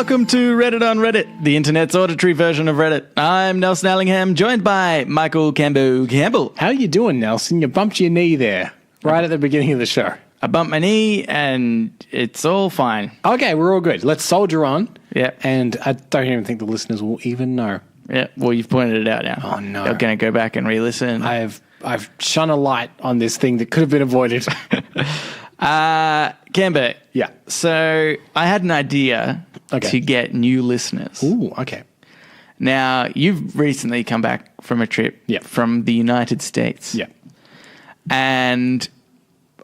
Welcome to Reddit on Reddit, the internet's auditory version of Reddit. I'm Nelson Allingham, joined by Michael Campbell. How you doing, Nelson? You bumped your knee there right at the beginning of the show. I bumped my knee and it's all fine. Okay, we're all good. Let's soldier on. Yeah. And I don't even think the listeners will even know. Yeah, well, you've pointed it out now. Oh, no. They're going to go back and re-listen. I've shone a light on this thing that could have been avoided. Camber. Yeah. So I had an idea to get new listeners. Ooh, okay. Now, you've recently come back from a trip from the United States. Yeah. And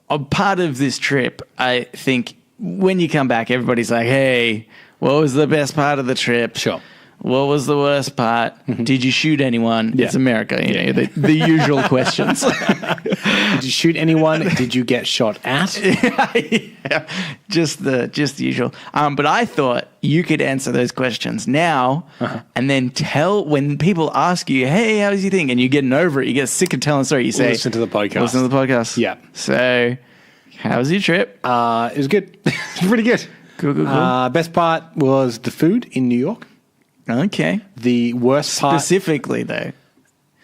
a part of this trip, I think when you come back, everybody's like, hey, what was the best part of the trip? Sure. What was the worst part? Mm-hmm. Did you shoot anyone? Yeah. It's America, you know, the usual questions. Did you shoot anyone? Did you get shot at? Yeah. Just the usual. But I thought you could answer those questions now and then tell when people ask you, hey, how was your thing? And you're getting over it. You get sick of telling the story. You say, listen to the podcast. Listen to the podcast. Yeah. So how was your trip? It was good. It was pretty good. Cool. Best part was the food in New York. Okay. The worst part... Specifically, though.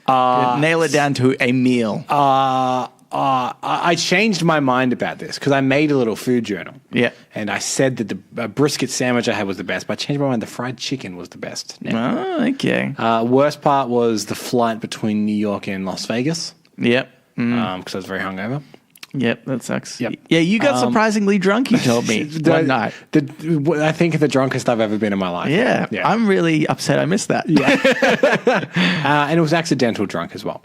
Nail it down to a meal. I changed my mind about this because I made a little food journal. Yeah. And I said that the brisket sandwich I had was the best, but I changed my mind. The fried chicken was the best. Oh, okay. Worst part was the flight between New York and Las Vegas. Yep. Because I was very hungover. Yep, that sucks. Yep. Yeah, you got surprisingly drunk, you told me one night. I think the drunkest I've ever been in my life. Yeah. I'm really upset I missed that. Yeah. And it was accidental drunk as well.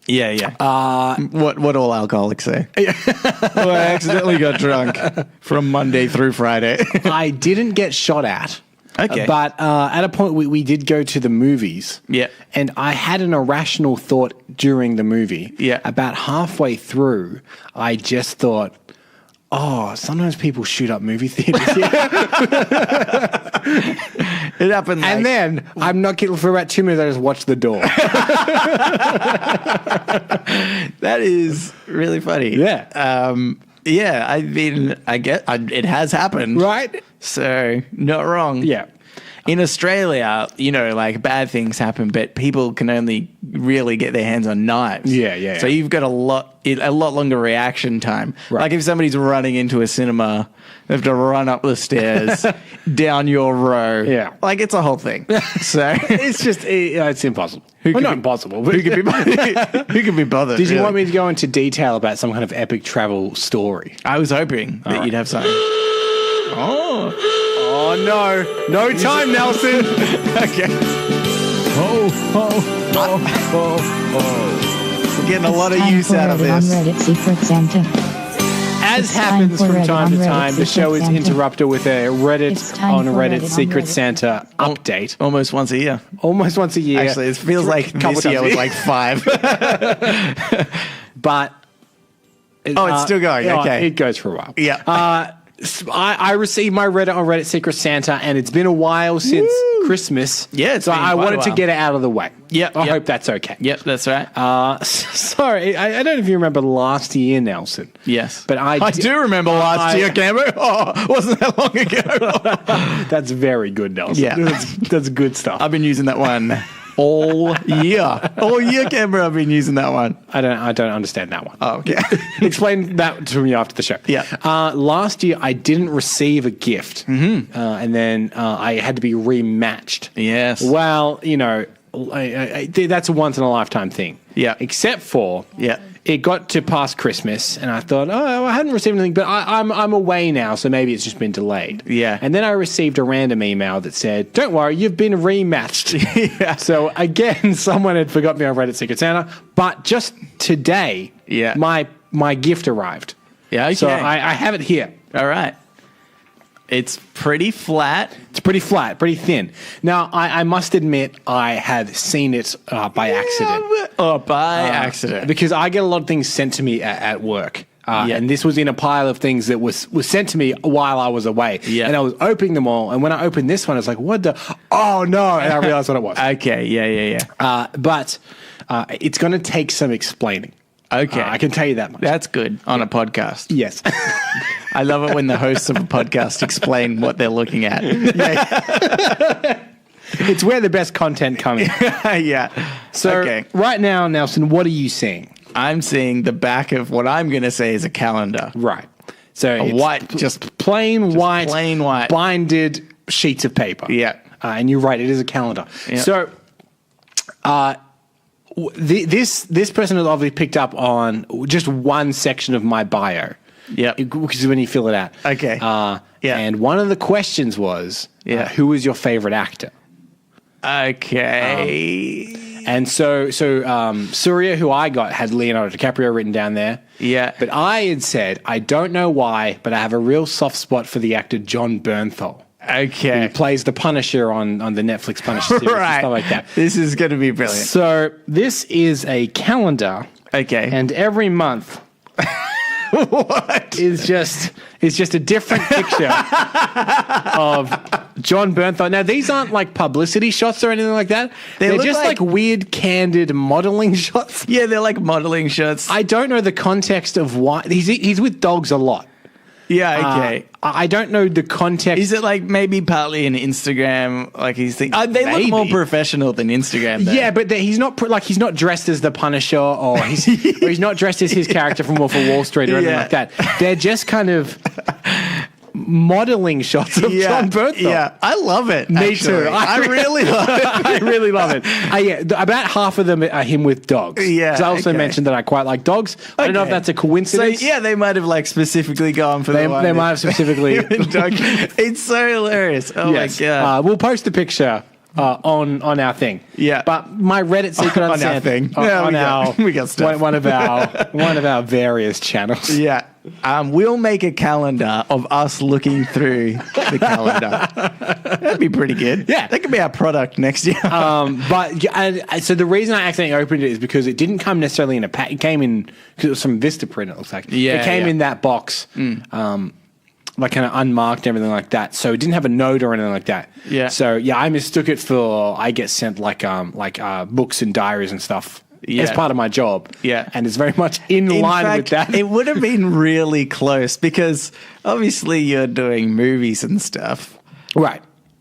Yeah. What all alcoholics say. Well, I accidentally got drunk from Monday through Friday. I didn't get shot at. Okay. But at a point, we did go to the movies. Yeah. And I had an irrational thought during the movie. Yeah. About halfway through, I just thought, oh, sometimes people shoot up movie theaters. It happened. And then, I'm not kidding, for about 2 minutes, I just watched the door. That is really funny. Yeah. Yeah, I mean, I get it has happened. Right? So, not wrong. Yeah. In Australia, you know, like bad things happen, but people can only really get their hands on knives. Yeah. So you've got a lot longer reaction time. Right. Like if somebody's running into a cinema, they have to run up the stairs, down your row. Yeah. Like it's a whole thing. So it's just, it's impossible. Not impossible. But who could be bothered? Did you want me to go into detail about some kind of epic travel story? I was hoping that you'd have something. Oh, no. No time, Nelson. Okay. We're getting a lot of use out of this. Reddit Secret Santa. As happens from time to time, the show is interrupted with a Reddit on Reddit Secret Santa update. Almost once a year. Almost once a year. Actually, it feels like this year was like 5. But... it's still going. Okay. It goes for a while. Yeah. I received my Reddit on Reddit Secret Santa, and it's been a while since Christmas. Yeah, so I wanted to get it out of the way. Yep. I hope that's okay. Yep, that's right. Sorry, I don't know if you remember last year, Nelson. Yes. But I do remember last year, Cameron. Oh, wasn't that long ago? That's very good, Nelson. Yeah. That's good stuff. I've been using that one all year. All year, Cameron, I've been using that one. I don't understand that one. Oh, okay. Explain that to me after the show. Yeah. Last year, I didn't receive a gift. Mm-hmm. And then I had to be rematched. Yes. Well, you know, that's a once-in-a-lifetime thing. Yeah. Except for... Yeah. It got to past Christmas, and I thought, I hadn't received anything, but I'm away now, so maybe it's just been delayed. Yeah. And then I received a random email that said, don't worry, you've been rematched. Yeah. So again, someone had forgot me on Reddit Secret Santa, but just today, my gift arrived. Yeah, okay. So I have it here. All right. It's pretty flat. It's pretty flat, pretty thin. Now, I must admit, I had seen it by accident. By accident. Because I get a lot of things sent to me at work. And this was in a pile of things that was sent to me while I was away. Yeah. And I was opening them all. And when I opened this one, I was like, what the? Oh, no. And I realized what it was. Okay, yeah. But it's going to take some explaining. Okay. I can tell you that much. That's good on a podcast. Yes. I love it when the hosts of a podcast explain what they're looking at. It's where the best content comes. Yeah. So right now, Nelson, what are you seeing? I'm seeing the back of what I'm going to say is a calendar. Right. So A white, just plain white, binded sheets of paper. Yeah. And you're right, it is a calendar. Yeah. So this person has obviously picked up on just one section of my bio. Yeah. Which is when you fill it out. Okay. And one of the questions was, who is your favorite actor? Okay. And so Surya, who I got, had Leonardo DiCaprio written down there. Yeah. But I had said, I don't know why, but I have a real soft spot for the actor John Bernthal. Okay. Who plays the Punisher on the Netflix Punisher series and stuff like that. This is going to be brilliant. So this is a calendar. Okay. And every month what? is just a different picture of John Bernthal. Now, these aren't like publicity shots or anything like that. They're just like weird, candid modeling shots. Yeah, they're like modeling shots. I don't know the context of why. He's with dogs a lot. Yeah, okay. I don't know the context. Is it like maybe partly an Instagram? Like he's thinking, they look more professional than Instagram. Though. Yeah, but he's not he's not dressed as the Punisher, or he's not dressed as his character from Wolf of Wall Street or anything like that. They're just kind of modeling shots of John Bernthal. Yeah, I love it. Me too. I really love it. I really love it. About half of them are him with dogs. Yeah, because I also mentioned that I quite like dogs. I don't know if that's a coincidence. So they might have like specifically gone for they might have specifically. It's so hilarious. Oh my god! We'll post the picture. On our thing, But my Reddit secret on our thing, we got stuff. one of our various channels. Yeah, we'll make a calendar of us looking through the calendar. That'd be pretty good. Yeah, that could be our product next year. So the reason I accidentally opened it is because it didn't come necessarily in a pack. It came in because it was from Vistaprint. It looks like it came in that box. Like kind of unmarked and everything like that. So it didn't have a note or anything like that. Yeah. So I mistook it for I get sent like books and diaries and stuff as part of my job. Yeah. And it's very much in line with that. It would have been really close because obviously you're doing movies and stuff. Right.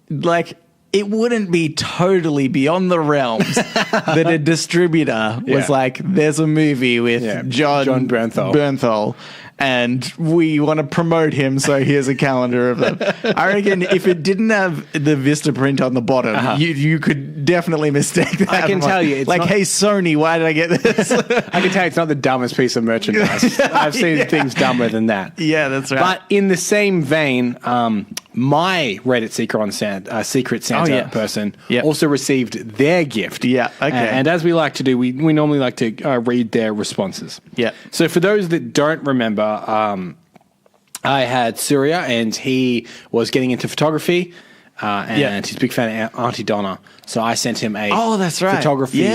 Like it wouldn't be totally beyond the realms that a distributor was like, there's a movie with John Bernthal. And we want to promote him, so here's a calendar of them. I reckon if it didn't have the Vistaprint on the bottom, you could definitely mistake that. I can tell you. It's like, hey, Sony, why did I get this? I can tell you it's not the dumbest piece of merchandise. I've seen things dumber than that. Yeah, that's right. But in the same vein, my Reddit Secret Santa person also received their gift. Yeah, okay. And as we like to do, we normally like to read their responses. Yeah. So for those that don't remember, I had Surya, and he was getting into photography, and he's a big fan of Auntie Donna. So I sent him a photography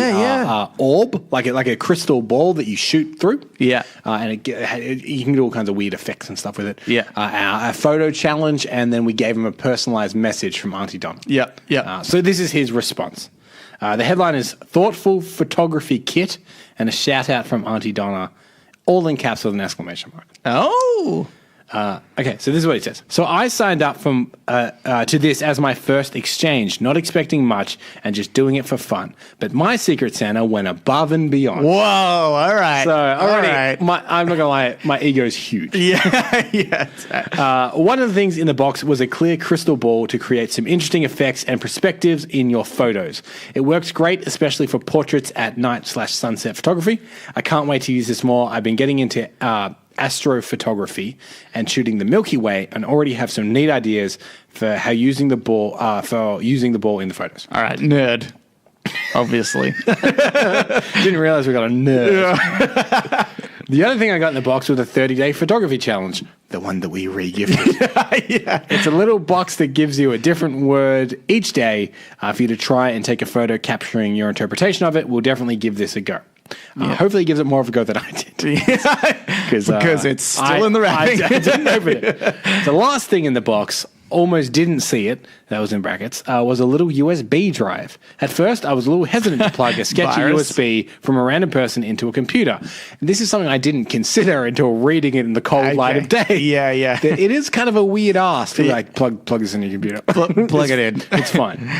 orb, like a crystal ball that you shoot through. Yeah, and you can do all kinds of weird effects and stuff with it. Yeah, a photo challenge, and then we gave him a personalized message from Auntie Donna. Yeah, yeah. So this is his response. The headline is "Thoughtful Photography Kit" and a shout out from Auntie Donna. All in caps with an exclamation mark. Oh. Okay, so this is what he says. So I signed up to this as my first exchange, not expecting much and just doing it for fun. But my Secret Santa went above and beyond. Whoa, all right. So already, I'm not going to lie, my ego is huge. One of the things in the box was a clear crystal ball to create some interesting effects and perspectives in your photos. It works great, especially for portraits at night/sunset photography. I can't wait to use this more. I've been getting into astrophotography and shooting the Milky Way, and already have some neat ideas for how using the ball in the photos. All right, nerd. Obviously, didn't realize we got a nerd. Yeah. The other thing I got in the box was a 30-day photography challenge, the one that we re-gifted. It's a little box that gives you a different word each day for you to try and take a photo capturing your interpretation of it. We'll definitely give this a go. Hopefully he gives it more of a go than I did. Because it's still in the wrapping. I didn't open it. The last thing in the box, almost didn't see it, that was in brackets, was a little USB drive. At first, I was a little hesitant to plug a sketchy USB from a random person into a computer. And this is something I didn't consider until reading it in the cold light of day. Yeah, yeah. It is kind of a weird ask to like plug this in your computer. Plug it in. It's fine.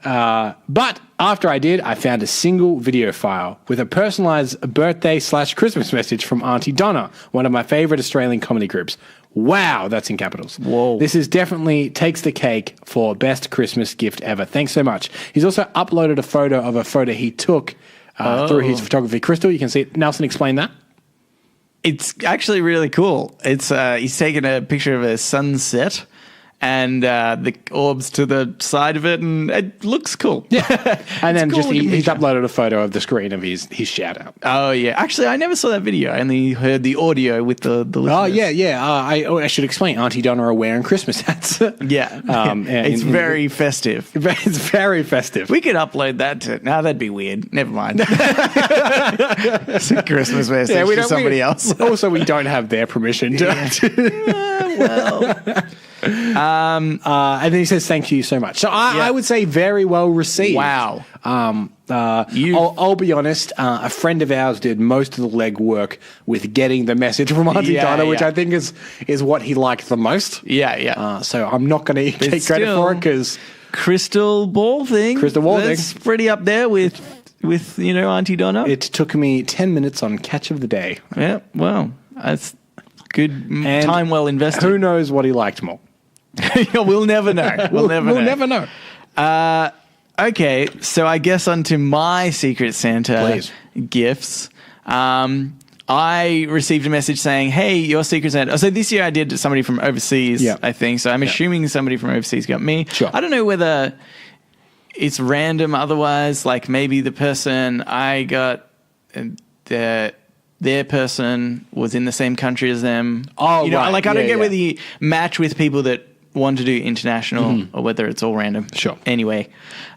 But after I did, I found a single video file with a personalized birthday/Christmas message from Auntie Donna, one of my favorite Australian comedy groups. Wow, that's in capitals. Whoa. This is definitely takes the cake for best Christmas gift ever. Thanks so much. He's also uploaded a photo he took through his photography. Crystal, you can see it. Nelson, explain that. It's actually really cool. It's he's taken a picture of a sunset and the orbs to the side of it, and it looks cool. Yeah. And then cool he's uploaded a photo of the screen of his shout out. Oh, yeah. Actually, I never saw that video. I only heard the audio with the listeners. Oh, yeah. I should explain. Auntie Donna are wearing Christmas hats. Yeah. It's very festive. It's very festive. We could upload that to... No, that'd be weird. Never mind. It's a Christmas message to somebody else. Also, we don't have their permission to... well... and then he says, thank you so much. So I would say very well received. Wow. I'll be honest, a friend of ours did most of the legwork with getting the message from Auntie Donna, which I think is what he liked the most. Yeah. So I'm not going to take credit for it because... Crystal ball thing. That's pretty up there with Auntie Donna. It took me 10 minutes on catch of the day. Yeah, well, that's good and time well invested. Who knows what he liked more? We'll never know. We'll never know. Okay, so I guess onto my Secret Santa gifts. I received a message saying, hey, your Secret Santa... So this year I did somebody from overseas, I think. So I'm assuming somebody from overseas got me. Sure. I don't know whether it's random otherwise. Like maybe the person I got... Their person was in the same country as them. Oh, right. Like I don't get whether you match with people that want to do international or whether it's all random. Sure. Anyway,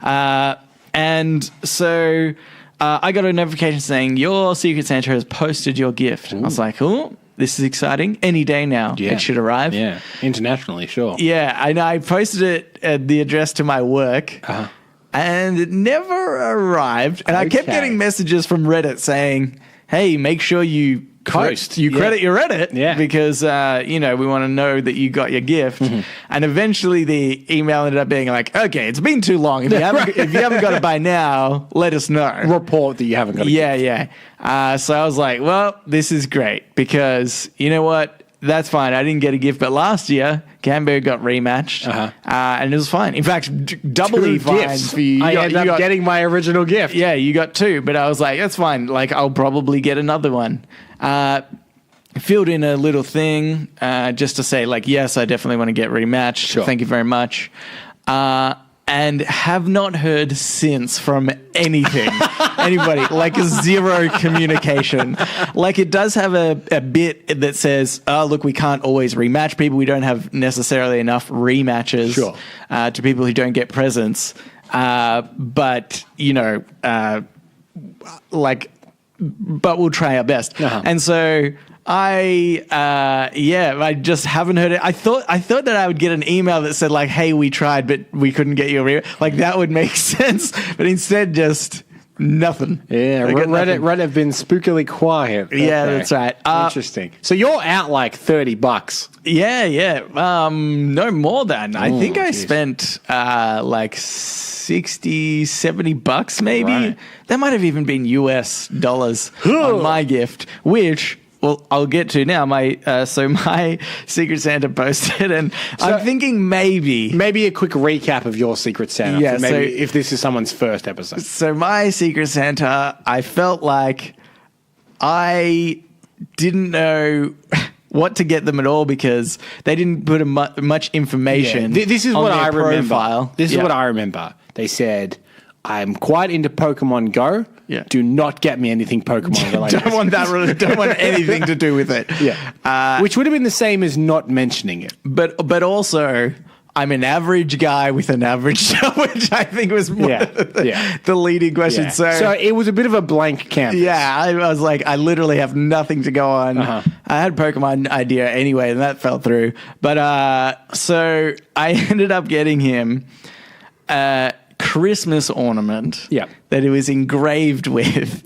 and so I got a notification saying your Secret Santa has posted your gift. Ooh. I was like, oh, this is exciting. Any day now, it should arrive. Yeah, internationally, sure. Yeah, and I posted it at the address to my work. And it never arrived. And I kept getting messages from Reddit saying, hey, make sure you credit your Reddit because, we want to know that you got your gift. And eventually the email ended up being like, okay, it's been too long. If you haven't got it by now, let us know. Report that you haven't got it. Yeah. So I was like, well, this is great because you know what? That's fine. I didn't get a gift, but last year, Cambo got rematched, and it was fine. In fact, doubly fine for you. I ended up getting my original gift. Yeah, you got two, but I was like, that's fine. Like, I'll probably get another one. Filled in a little thing just to say, like, yes, I definitely want to get rematched. Sure. Thank you very much. And have not heard since from anybody, like zero communication. Like it does have a bit that says, oh, look, we can't always rematch people. We don't have necessarily enough rematches to people who don't get presents. But we'll try our best. And so I just haven't heard it. I thought that I would get an email that said like, hey, we tried, but we couldn't get you a email. Like that would make sense. But instead just nothing. Yeah. Reddit have been spookily quiet. That's right. Interesting. So you're out like $30. Yeah. No more than. I think I spent like $60, $70 maybe. Right. That might have even been US dollars on my gift, which... Well, I'll get to now. My Secret Santa posted, and I'm thinking maybe a quick recap of your Secret Santa. Yeah, maybe if this is someone's first episode. So my Secret Santa, I felt like I didn't know what to get them at all because they didn't put much information. This is on what their I remember. Profile. This is what I remember. They said, I'm quite into Pokemon Go. Yeah. Do not get me anything Pokemon related. Don't want anything to do with it. Yeah. Which would have been the same as not mentioning it. But also, I'm an average guy with an average job, which I think was more the leading question. Yeah. So it was a bit of a blank canvas. Yeah, I was like, I literally have nothing to go on. I had a Pokemon idea anyway, and that fell through. But so I ended up getting him a Christmas ornament that it was engraved with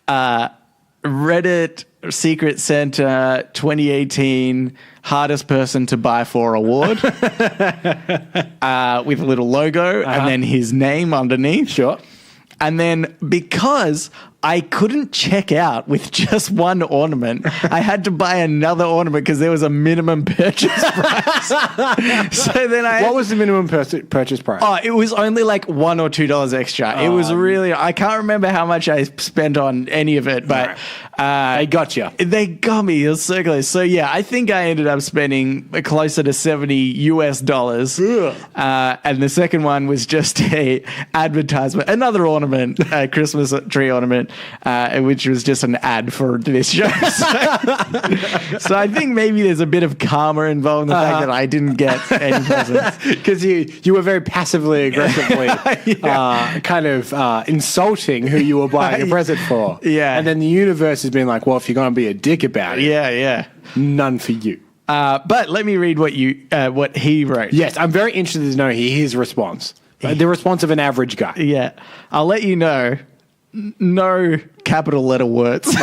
Reddit Secret Santa 2018 hardest person to buy for award with a little logo and then his name underneath. Sure. And then because I couldn't check out with just one ornament, I had to buy another ornament because there was a minimum purchase price. So then what was the minimum purchase price? Oh, it was only like $1 or $2 extra. It was really, I can't remember how much I spent on any of it, but they got you. They got me. It was so close. So yeah, I think I ended up spending closer to $70 US. And the second one was just a advertisement, another ornament, a Christmas tree ornament, which was just an ad for this show. So I think maybe there's a bit of karma involved in the fact that I didn't get any presents. Because you were very passively aggressively kind of insulting who you were buying a present for. Yeah. And then the universe has been like, well, if you're going to be a dick about it, none for you. But let me read what he wrote. Yes, I'm very interested to know his response. The response of an average guy. Yeah. I'll let you know. No capital letter words. No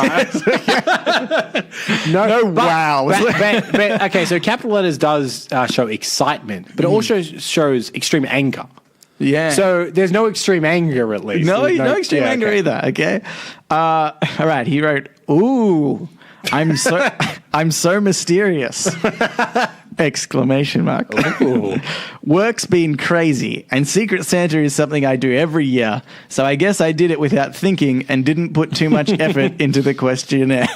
wow. But, okay, so capital letters does show excitement, but it also shows extreme anger. Yeah. So there's no extreme anger, at least. No extreme anger either. Okay. All right. He wrote, "Ooh, I'm so mysterious!" Exclamation mark. Work's been crazy, and Secret Santa is something I do every year. So I guess I did it without thinking and didn't put too much effort into the questionnaire.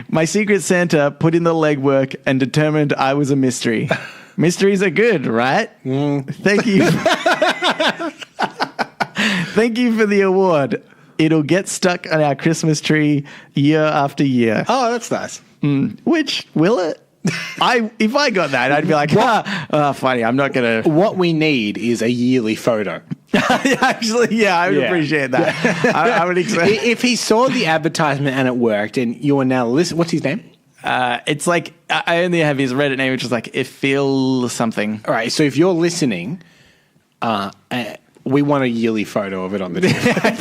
My Secret Santa put in the legwork and determined I was a mystery. Mysteries are good, right? Thank you. Thank you for the award. It'll get stuck on our Christmas tree year after year. Oh, that's nice. Which, will it? If I got that, I'd be like, funny, I'm not going to... What we need is a yearly photo. Actually, I would appreciate that. I would accept. If he saw the advertisement and it worked and you are now listening... What's his name? It's like, I only have his Reddit name, which is like, it feels something. All right, so if you're listening... we want a yearly photo of it on the team.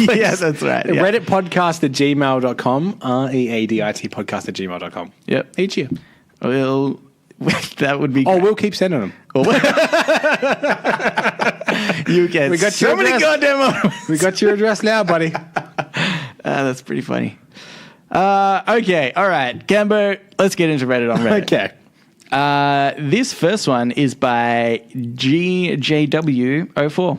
Yeah, that's right. Yeah. readitpodcast@gmail.com. READIT podcast@gmail.com. Yep. Each year. Well, that would be great. We'll keep sending them. You get we got so many goddamn We got your address now, buddy. That's pretty funny. Okay. All right. Gambo, let's get into Reddit on Reddit. Okay. This first one is by GJW04.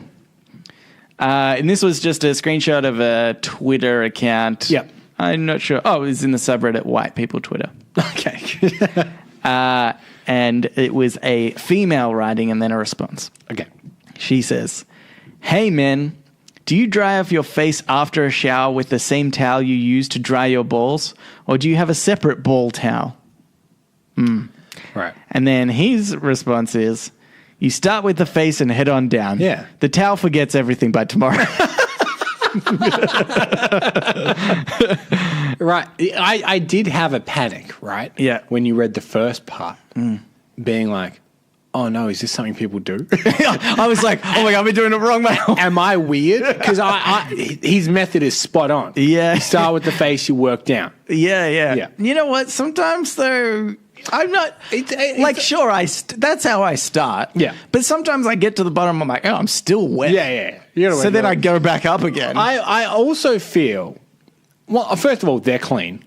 And this was just a screenshot of a Twitter account. Yep. I'm not sure. Oh, it was in the subreddit White People Twitter. Okay. And it was a female writing and then a response. Okay. She says, "Hey, men, do you dry off your face after a shower with the same towel you use to dry your balls? Or do you have a separate ball towel?" Right. And then his response is, "You start with the face and head on down. Yeah. The towel forgets everything by tomorrow." Right. I did have a panic, right? Yeah. When you read the first part, being like, oh no, is this something people do? I was like, oh my God, I've been doing it wrong, mate. Am I weird? Because his method is spot on. Yeah. You start with the face, you work down. Yeah. You know what? Sometimes though, I'm not sure. That's how I start. Yeah, but sometimes I get to the bottom. I'm like, oh, I'm still wet. Yeah. So then I go back up again. I also feel. Well, first of all, they're clean.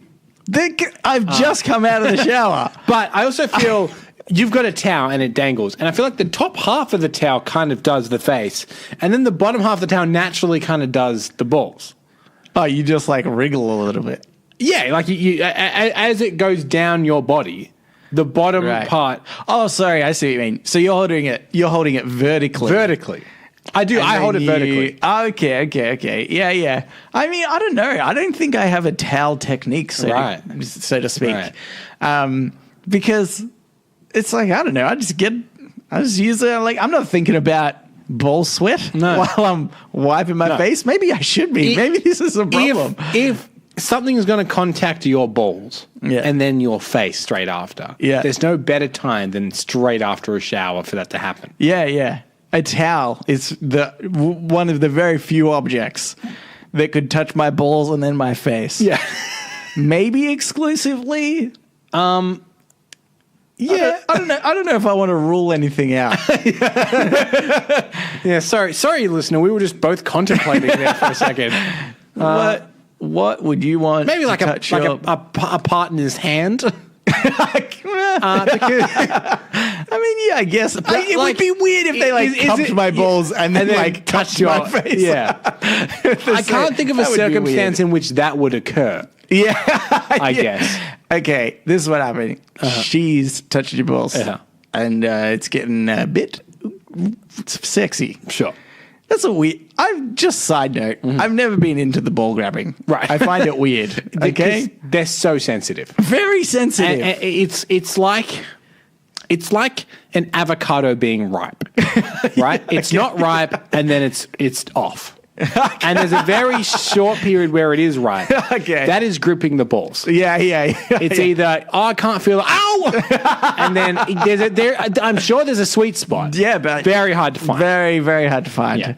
I've just come out of the shower, but I also feel you've got a towel and it dangles, and I feel like the top half of the towel kind of does the face, and then the bottom half of the towel naturally kind of does the balls. Oh, you just like wriggle a little bit. Yeah, like you as it goes down your body. The bottom part. Oh, sorry. I see what you mean. So you're holding it vertically. Vertically. I do. I hold it vertically. Okay. Yeah. I mean, I don't know. I don't think I have a towel technique, so to speak. Right. Because it's like, I don't know. I I just use it like I'm not thinking about ball sweat while I'm wiping my face. Maybe I should be. Maybe this is a problem. If something is going to contact your balls and then your face straight after, there's no better time than straight after a shower for that to happen. Yeah. A towel is one of the very few objects that could touch my balls and then my face. Yeah. Maybe exclusively. Yeah, I don't know if I want to rule anything out. Yeah, sorry, listener. We were just both contemplating there for a second. What would you want? Maybe like a partner's hand. I guess it would be weird if they cupped my balls and then touched my face. Yeah, I can't think of a circumstance in which that would occur. Yeah, I guess. Okay, this is what happened. She's touched your balls, and it's getting a bit sexy. Sure. That's a weird. Side note. I've never been into the ball grabbing. Right. I find it weird. Okay, they're so sensitive. Very sensitive. And it's like an avocado being ripe, right? It's not ripe, and then it's off. And there's a very short period where it is ripe. Okay. That is gripping the balls. Yeah. It's either, I can't feel it, ow! And then I'm sure there's a sweet spot. Yeah, but very hard to find. Very, very hard to find. Yeah.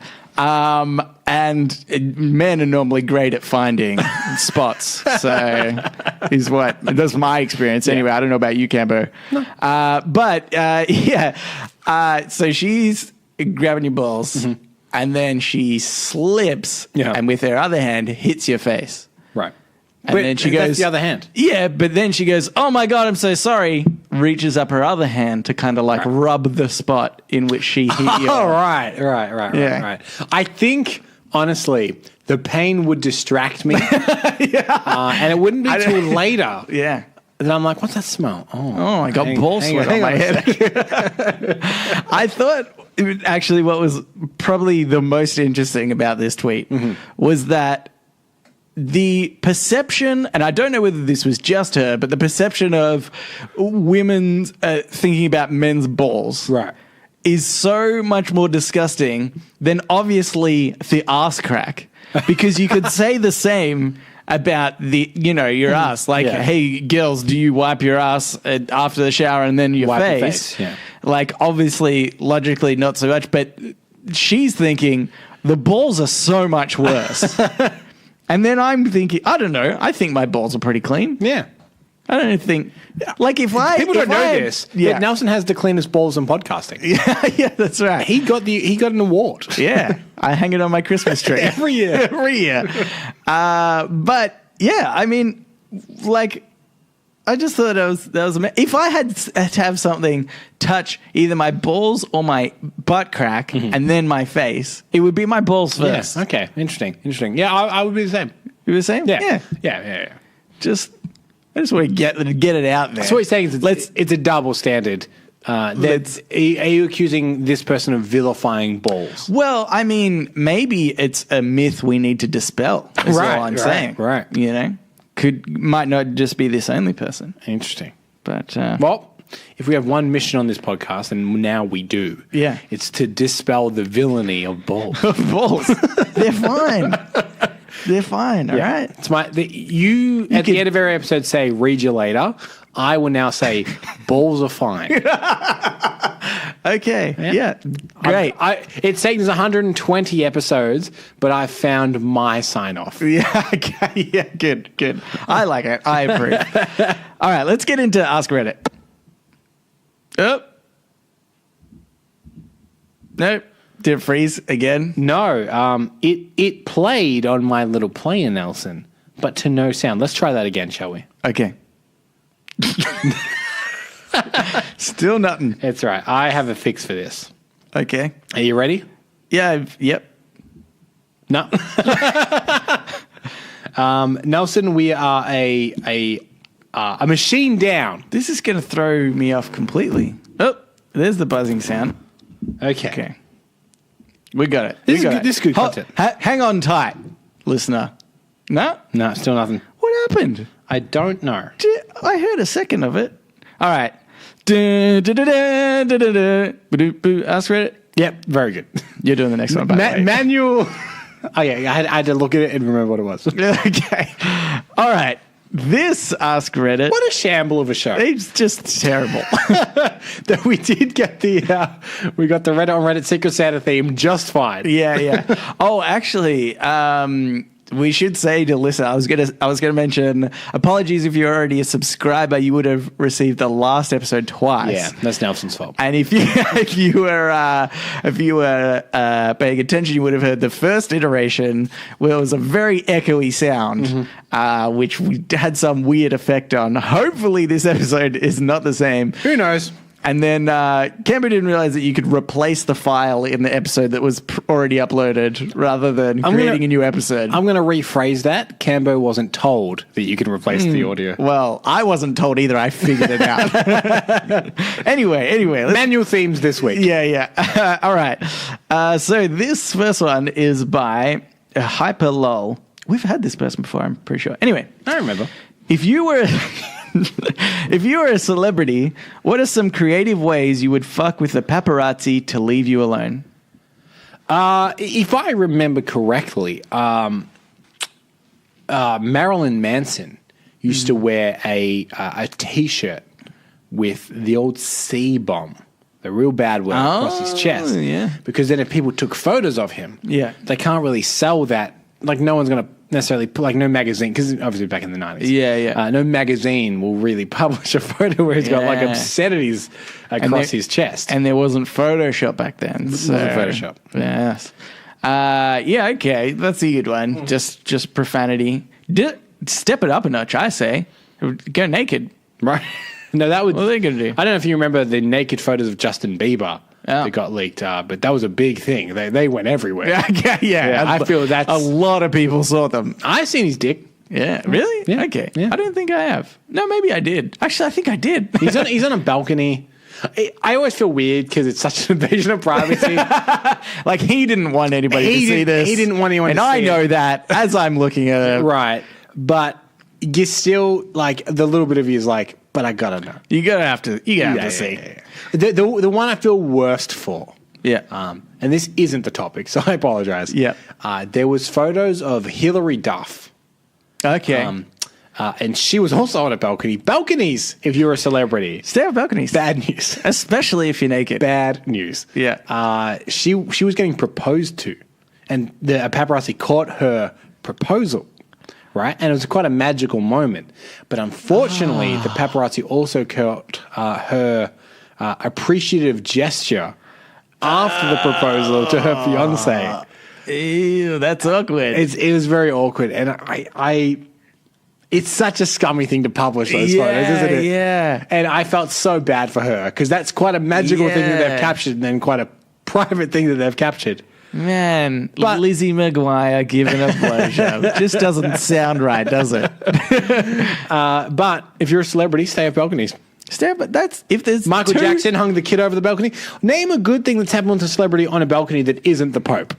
And men are normally great at finding spots. So that's my experience. Anyway, I don't know about you, Cambo. No. So she's grabbing your balls. And then she slips and with her other hand hits your face. Right. And then she goes... That's the other hand. Yeah, but then she goes, oh my God, I'm so sorry. Reaches up her other hand to kind of rub the spot in which she hit you. Oh, right. I think, honestly, the pain would distract me. And it wouldn't be till later. Yeah. And I'm like, what's that smell? Oh, I got ball sweat on my head. I thought... Actually, what was probably the most interesting about this tweet was that the perception, and I don't know whether this was just her, but the perception of women thinking about men's balls is so much more disgusting than obviously the ass crack, because you could say the same about your ass. Like, hey, girls, do you wipe your ass after the shower and then your face? Yeah. Like, obviously, logically, not so much. But she's thinking the balls are so much worse. And then I'm thinking, I don't know. I think my balls are pretty clean. Yeah. I don't think, people don't know this. Yeah, Nelson has the cleanest balls in podcasting. Yeah, that's right. He got an award. Yeah, I hang it on my Christmas tree every year. But yeah, I mean, I just thought that was if I had to have something touch either my balls or my butt crack and then my face, it would be my balls first. Yeah. Okay, interesting. Yeah, I would be the same. You were the same? Yeah. I just want to get it out there. So what you're saying is it's a double standard. Are you accusing this person of vilifying balls? Well, I mean, maybe it's a myth we need to dispel. That's all I'm saying. Right. Might not just be this only person. Interesting. But well, if we have one mission on this podcast, and now we do, it's to dispel the villainy of balls. Balls, they're fine. They're fine, all right? It's at the end of every episode say, read you later. I will now say, balls are fine. Okay, yeah. Great. It's taken us 120 episodes, but I found my sign-off. Yeah, okay, yeah, good. I like it. I approve. All right, let's get into Ask Reddit. Oh. Nope. Did it freeze again? No. It played on my little player, Nelson, but to no sound. Let's try that again, shall we? Okay. Still nothing. It's right. I have a fix for this. Okay. Are you ready? Yeah. Yep. No. Nelson, we are a machine down. This is going to throw me off completely. Oh, there's the buzzing sound. Okay. We got it. This is good content. Hang on tight, listener. No, still nothing. What happened? I don't know. I heard a second of it. All right. Ask Reddit. Yep, very good. You're doing the next one, by the way. Manual. Oh, yeah, I had to look at it and remember what it was. Okay. All right. This Ask Reddit. What a shamble of a show. It's just terrible. That we did get we got the Reddit on Reddit Secret Santa theme just fine. Yeah. Oh, actually, we should say to listen. I was gonna mention. Apologies if you're already a subscriber. You would have received the last episode twice. Yeah, that's Nelson's fault. And if you were paying attention, you would have heard the first iteration where it was a very echoey sound, which we had some weird effect on. Hopefully, this episode is not the same. Who knows? And then Camber didn't realize that you could replace the file in the episode that was already uploaded rather than creating a new episode. I'm going to rephrase that. Cambo wasn't told that you can replace the audio. Well, I wasn't told either. I figured it out. Anyway. Manual themes this week. Yeah. All right. So this first one is by HyperLol. We've had this person before, I'm pretty sure. Anyway. I remember. If you were a celebrity, what are some creative ways you would fuck with the paparazzi to leave you alone? If I remember correctly, Marilyn Manson used to wear a T-shirt with the old C bomb, the real bad one, across his chest. Yeah. Because then if people took photos of him, they can't really sell that. Like no one's going to necessarily put, like no magazine, because obviously back in the 90s. No magazine will really publish a photo where he's got like obscenities across his chest. And there wasn't Photoshop back then. So. It wasn't Photoshop. Yes. Okay. That's a good one. Just profanity. Step it up a notch, I say. Go naked. Right. No, that would. What are they going to do? I don't know if you remember the naked photos of Justin Bieber. That got leaked, but that was a big thing. They went everywhere. Yeah. I feel that's a lot of people saw them. I've seen his dick. Yeah, really? Yeah. Okay. Yeah. I don't think I have. No, maybe I did. Actually, I think I did. He's on a balcony. I always feel weird because it's such an invasion of privacy. Like he didn't want anybody to see this. He didn't want anyone to see it. And I know that as I'm looking at it. Right. But you still, like, the little bit of you is like, but I gotta know. You gotta have to see. Yeah. The one I feel worst for. Yeah. And this isn't the topic, so I apologize. Yeah. There was photos of Hillary Duff. Okay. And she was also on a balcony. Balconies, if you're a celebrity. Stay on balconies. Bad news. Especially if you're naked. Bad news. Yeah. She was getting proposed to. And the paparazzi caught her proposal. Right? And it was quite a magical moment. But unfortunately, the paparazzi also caught her appreciative gesture after the proposal to her fiancé. Ew, that's awkward. It was very awkward. And I it's such a scummy thing to publish those photos, isn't it? Yeah. And I felt so bad for her because that's quite a magical thing that they've captured and then quite a private thing that they've captured. Man, but Lizzie McGuire giving a blowjob just doesn't sound right, does it? But if you're a celebrity, stay off balconies. That's if there's Michael Jackson hung the kid over the balcony. Name a good thing that's happened to a celebrity on a balcony that isn't the Pope.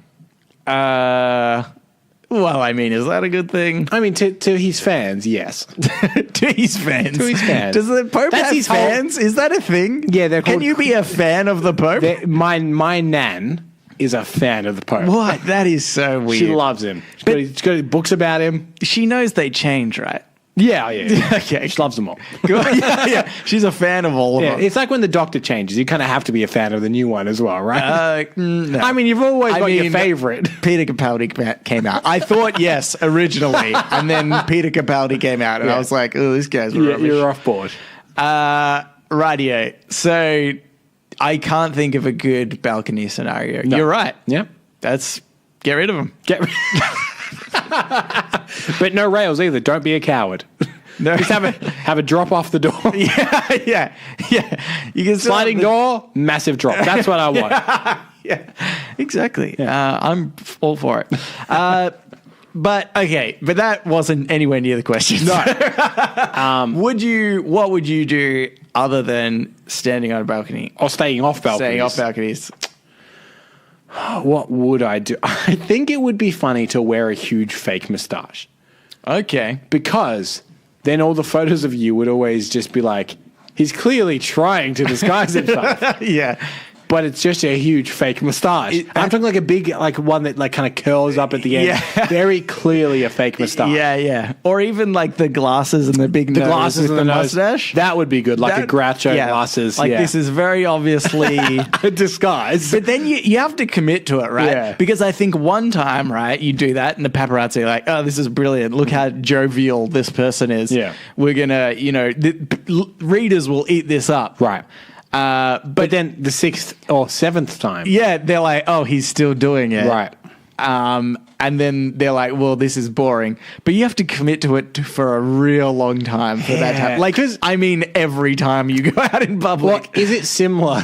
Well, I mean, is that a good thing? I mean, to his fans, yes. To his fans. To his fans. Does the Pope have fans? Is that a thing? Yeah, they're called. Can you be a fan of the Pope? My nan is a fan of the Pope. What? That is so weird. She loves him. She's got books about him. She knows they change, right? Yeah. Okay. She loves them all. Yeah. She's a fan of all of them. It's like when the Doctor changes. You kind of have to be a fan of the new one as well, right? No. I mean, you've always got your favorite. Peter Capaldi came out. I thought yes, originally. And then Peter Capaldi came out. And I was like, oh, this guy's rubbish. You're off board. Radio. So I can't think of a good balcony scenario. No. You're right. Yeah. Get rid of them. But no rails either. Don't be a coward. No. Just have a drop off the door. Yeah. You can sliding door, massive drop. That's what I want. Yeah, exactly. Yeah. I'm all for it. But that wasn't anywhere near the question. No. What would you do other than standing on a balcony or staying off balconies? Staying off balconies. What would I do? I think it would be funny to wear a huge fake mustache. Okay. Because then all the photos of you would always just be like He's clearly trying to disguise himself. Yeah. But it's just a huge fake mustache. I'm talking like a big, like one that like kind of curls up at the end. Yeah. Very clearly a fake mustache. Yeah, yeah. Or even like the glasses and the big nose glasses with and the nose. mustache. That would be good, like a Groucho glasses. Like this is very obviously a disguise. But then you have to commit to it, right? Yeah. Because I think one time, right, you do that and the paparazzi are like, oh, this is brilliant. Look how jovial this person is. Yeah. We're going to, readers will eat this up. Right. But then the 6th or 7th time. Yeah, they're like, oh, he's still doing it. Right. And then they're like, well, this is boring. But you have to commit to it for a real long time for that to happen. Like, I mean, every time you go out in public. Well, is it similar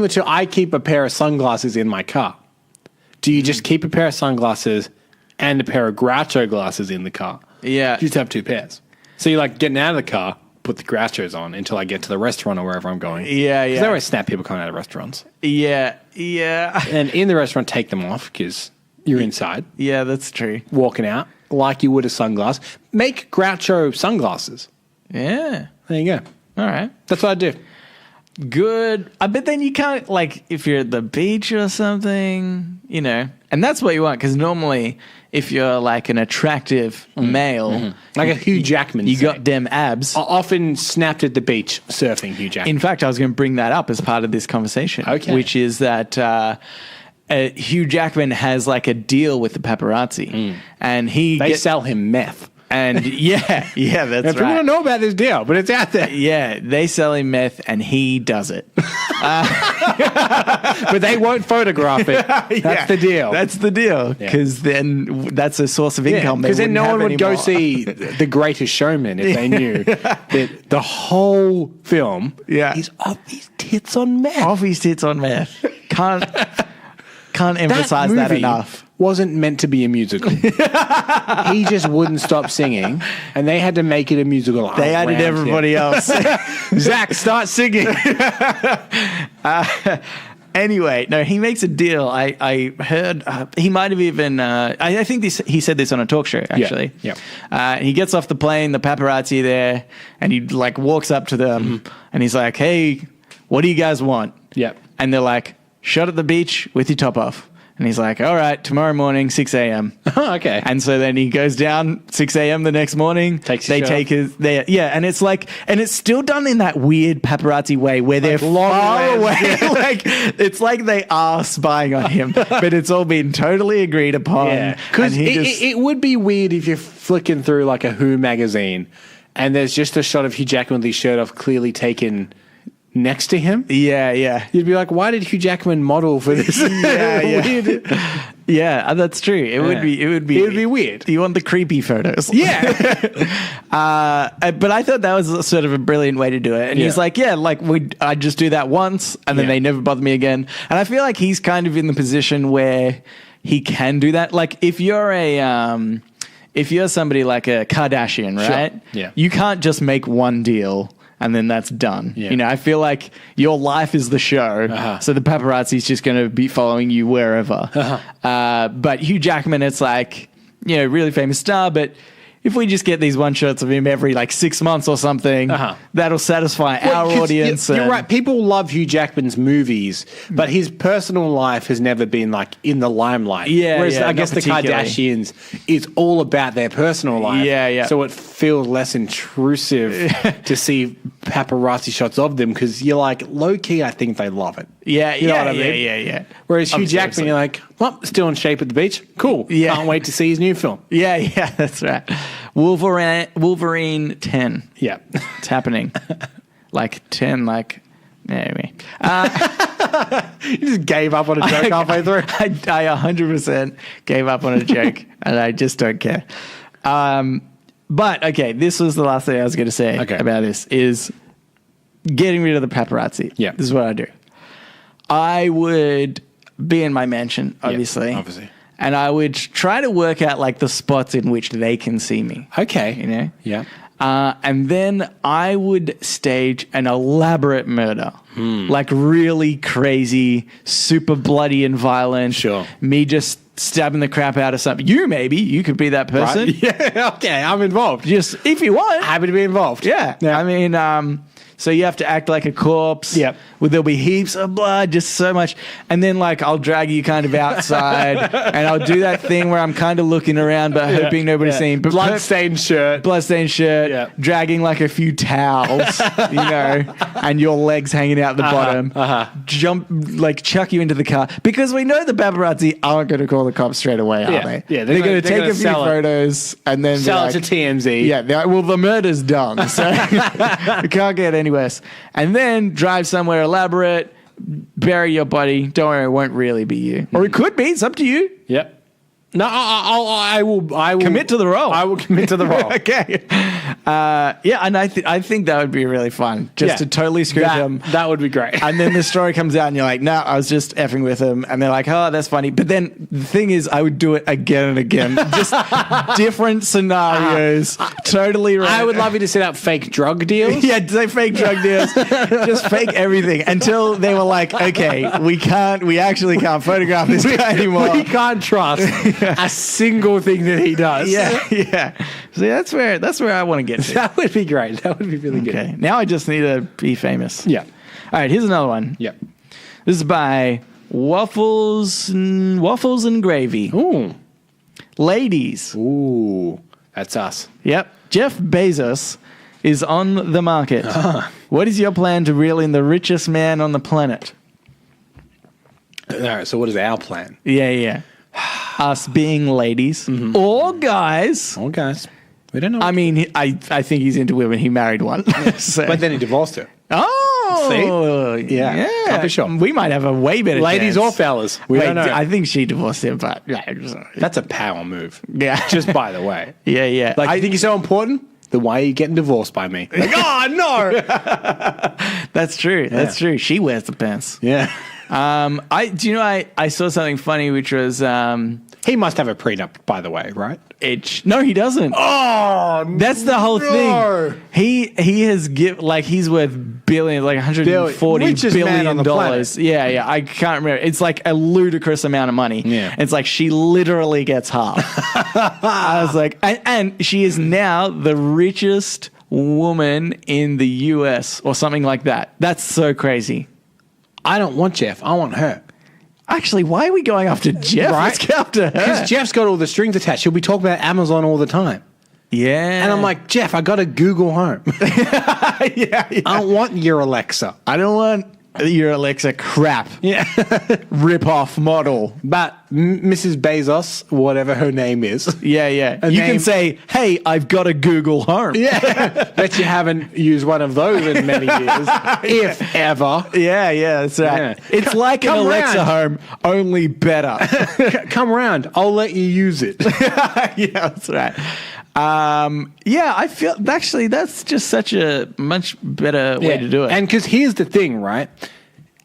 to I keep a pair of sunglasses in my car? Do you just keep a pair of sunglasses and a pair of Groucho glasses in the car? Yeah. You just have 2 pairs. So you're like getting out of the car, put the Grouchos on until I get to the restaurant or wherever I'm going. Yeah, yeah. Because I always snap people coming out of restaurants. Yeah, yeah. And in the restaurant, take them off because you're inside. Yeah, that's true. Walking out like you would a sunglass. Make Groucho sunglasses. Yeah. There you go. All right. That's what I do. Good. But then you can't, like, if you're at the beach or something, and that's what you want, because normally if you're like an attractive male, like a Hugh Jackman, you got them abs. Often snapped at the beach surfing Hugh Jackman. In fact, I was going to bring that up as part of this conversation, which is that Hugh Jackman has like a deal with the paparazzi, and they sell him meth. And yeah, that's right. People don't know about this deal, but it's out there. Yeah, they sell him meth, and he does it. But they won't photograph it. That's the deal. That's the deal, because then that's a source of income. Because then no one would go see The Greatest Showman if they knew that the whole film is off his tits on meth. Off his tits on meth. Can't emphasize that enough. Wasn't meant to be a musical. He just wouldn't stop singing, and they had to make it a musical. They added everybody else. Zach, start singing. Anyway, no, he makes a deal. I heard he might have even. I think he said this on a talk show actually. Yeah. He gets off the plane, the paparazzi there, and he like walks up to them, and he's like, "Hey, what do you guys want?" Yeah. And they're like, "Shot at the beach with your top off." And he's like, all right, tomorrow morning, 6 a.m. Okay. And so then he goes down 6 a.m. the next morning. And it's like, and it's still done in that weird paparazzi way where they're far away. Like, it's like they are spying on him, but it's all been totally agreed upon. Yeah. Because it would be weird if you're flicking through like a Who magazine and there's just a shot of Hugh Jackman with his shirt off clearly taken next to him. Yeah, yeah. You'd be like, why did Hugh Jackman model for this? Yeah, that's true. It would be weird. You want the creepy photos. Yeah. But I thought that was sort of a brilliant way to do it. And he's like, I just do that once and then they never bother me again. And I feel like he's kind of in the position where he can do that. Like if you're somebody like a Kardashian, right? Sure. Yeah. You can't just make one deal and then that's done. Yeah. I feel like your life is the show, so the paparazzi is just going to be following you wherever. But Hugh Jackman, it's like, really famous star, but if we just get these one shots of him every like 6 months or something, that'll satisfy our audience. You're right. People love Hugh Jackman's movies, but his personal life has never been like in the limelight. Whereas I guess the Kardashians, it's all about their personal life. Yeah. So it feels less intrusive to see paparazzi shots of them because you're like, low key, I think they love it. Yeah, you know what I mean? Yeah. Whereas Hugh Jackman, you're like, well, still in shape at the beach. Cool. Yeah. Can't wait to see his new film. Yeah, that's right. Wolverine 10. Yeah. It's happening. Like 10, like, anyway. You just gave up on a joke halfway through. I 100% gave up on a joke, and I just don't care. But, okay, this was the last thing I was going to say about this, is getting rid of the paparazzi. Yeah. This is what I do. I would be in my mansion, obviously. Yeah, obviously. And I would try to work out like the spots in which they can see me. Okay. Yeah. And then I would stage an elaborate murder. Like really crazy, super bloody and violent. Sure. Me just stabbing the crap out of something. You could be that person. Right? Yeah, okay, I'm involved. Just if you want. Happy to be involved. Yeah. I mean, so you have to act like a corpse. Yep. There'll be heaps of blood, just so much. And then, like, I'll drag you kind of outside, and I'll do that thing where I'm kind of looking around but hoping nobody's seeing. But Bloodstained shirt. Dragging, like, a few towels, and your legs hanging out the bottom. Jump, like, chuck you into the car. Because we know the paparazzi aren't going to call the cops straight away, are they? Yeah, they're going to take a few photos and then sell it to TMZ. Yeah, well, the murder's done, so we can't get any worse. And then drive somewhere elaborate, bury your body. Don't worry, it won't really be you. Or it could be. It's up to you. Yep. No, I will commit to the role. I will commit to the role. Okay. And I think that would be really fun. Just to totally screw them. That would be great. And then the story comes out and you're like, no, I was just effing with him. And they're like, oh, that's funny. But then the thing is, I would do it again and again. Just different scenarios. Totally right. I would love you to set up fake drug deals. Yeah, say fake drug deals. Just fake everything until they were like, okay, we actually can't photograph this guy anymore. We can't trust a single thing that he does. Yeah. So that's where I want to get to. That would be great. That would be really good. Okay. Now I just need to be famous. Yeah. All right, here's another one. Yep. This is by Waffles and Gravy. Ooh. Ladies. Ooh. That's us. Yep. Jeff Bezos is on the market. What is your plan to reel in the richest man on the planet? All right, so what is our plan? Yeah. Us being ladies or guys. Or guys. We don't know. I mean, I think he's into women. He married one. So. But then he divorced her. Oh. See? Yeah. Coffee shop. We might have a way better ladies chance. or fellas. We don't know. I think she divorced him, but... That's a power move. Yeah. Just by the way. Yeah. Like, I think you're so important? Then why are you getting divorced by me? Like, oh, no. That's true. That's true. She wears the pants. Yeah. I saw something funny, which was he must have a prenup, by the way, right? No, he doesn't. Oh, that's the whole thing. He has he's worth billions, like $140 billion dollars. Yeah. I can't remember. It's like a ludicrous amount of money. Yeah. It's like she literally gets half. I was like, and she is now the richest woman in the US or something like that. That's so crazy. I don't want Jeff. I want her. Actually, why are we going after Jeff? Right? Let's go after her. Because Jeff's got all the strings attached. He'll be talking about Amazon all the time. Yeah. And I'm like, Jeff, I got to Google Home. Yeah. I don't want your Alexa. I don't want your Alexa crap. Yeah. Rip-off model. But Mrs. Bezos, whatever her name is. Yeah. You can say, hey, I've got a Google Home. Yeah. Bet you haven't used one of those in many years. If ever. Yeah, that's right. Yeah. It's like an Alexa Home, only better. Come around. I'll let you use it. Yeah, that's right. I feel actually that's just such a much better way to do it. And because here's the thing, right?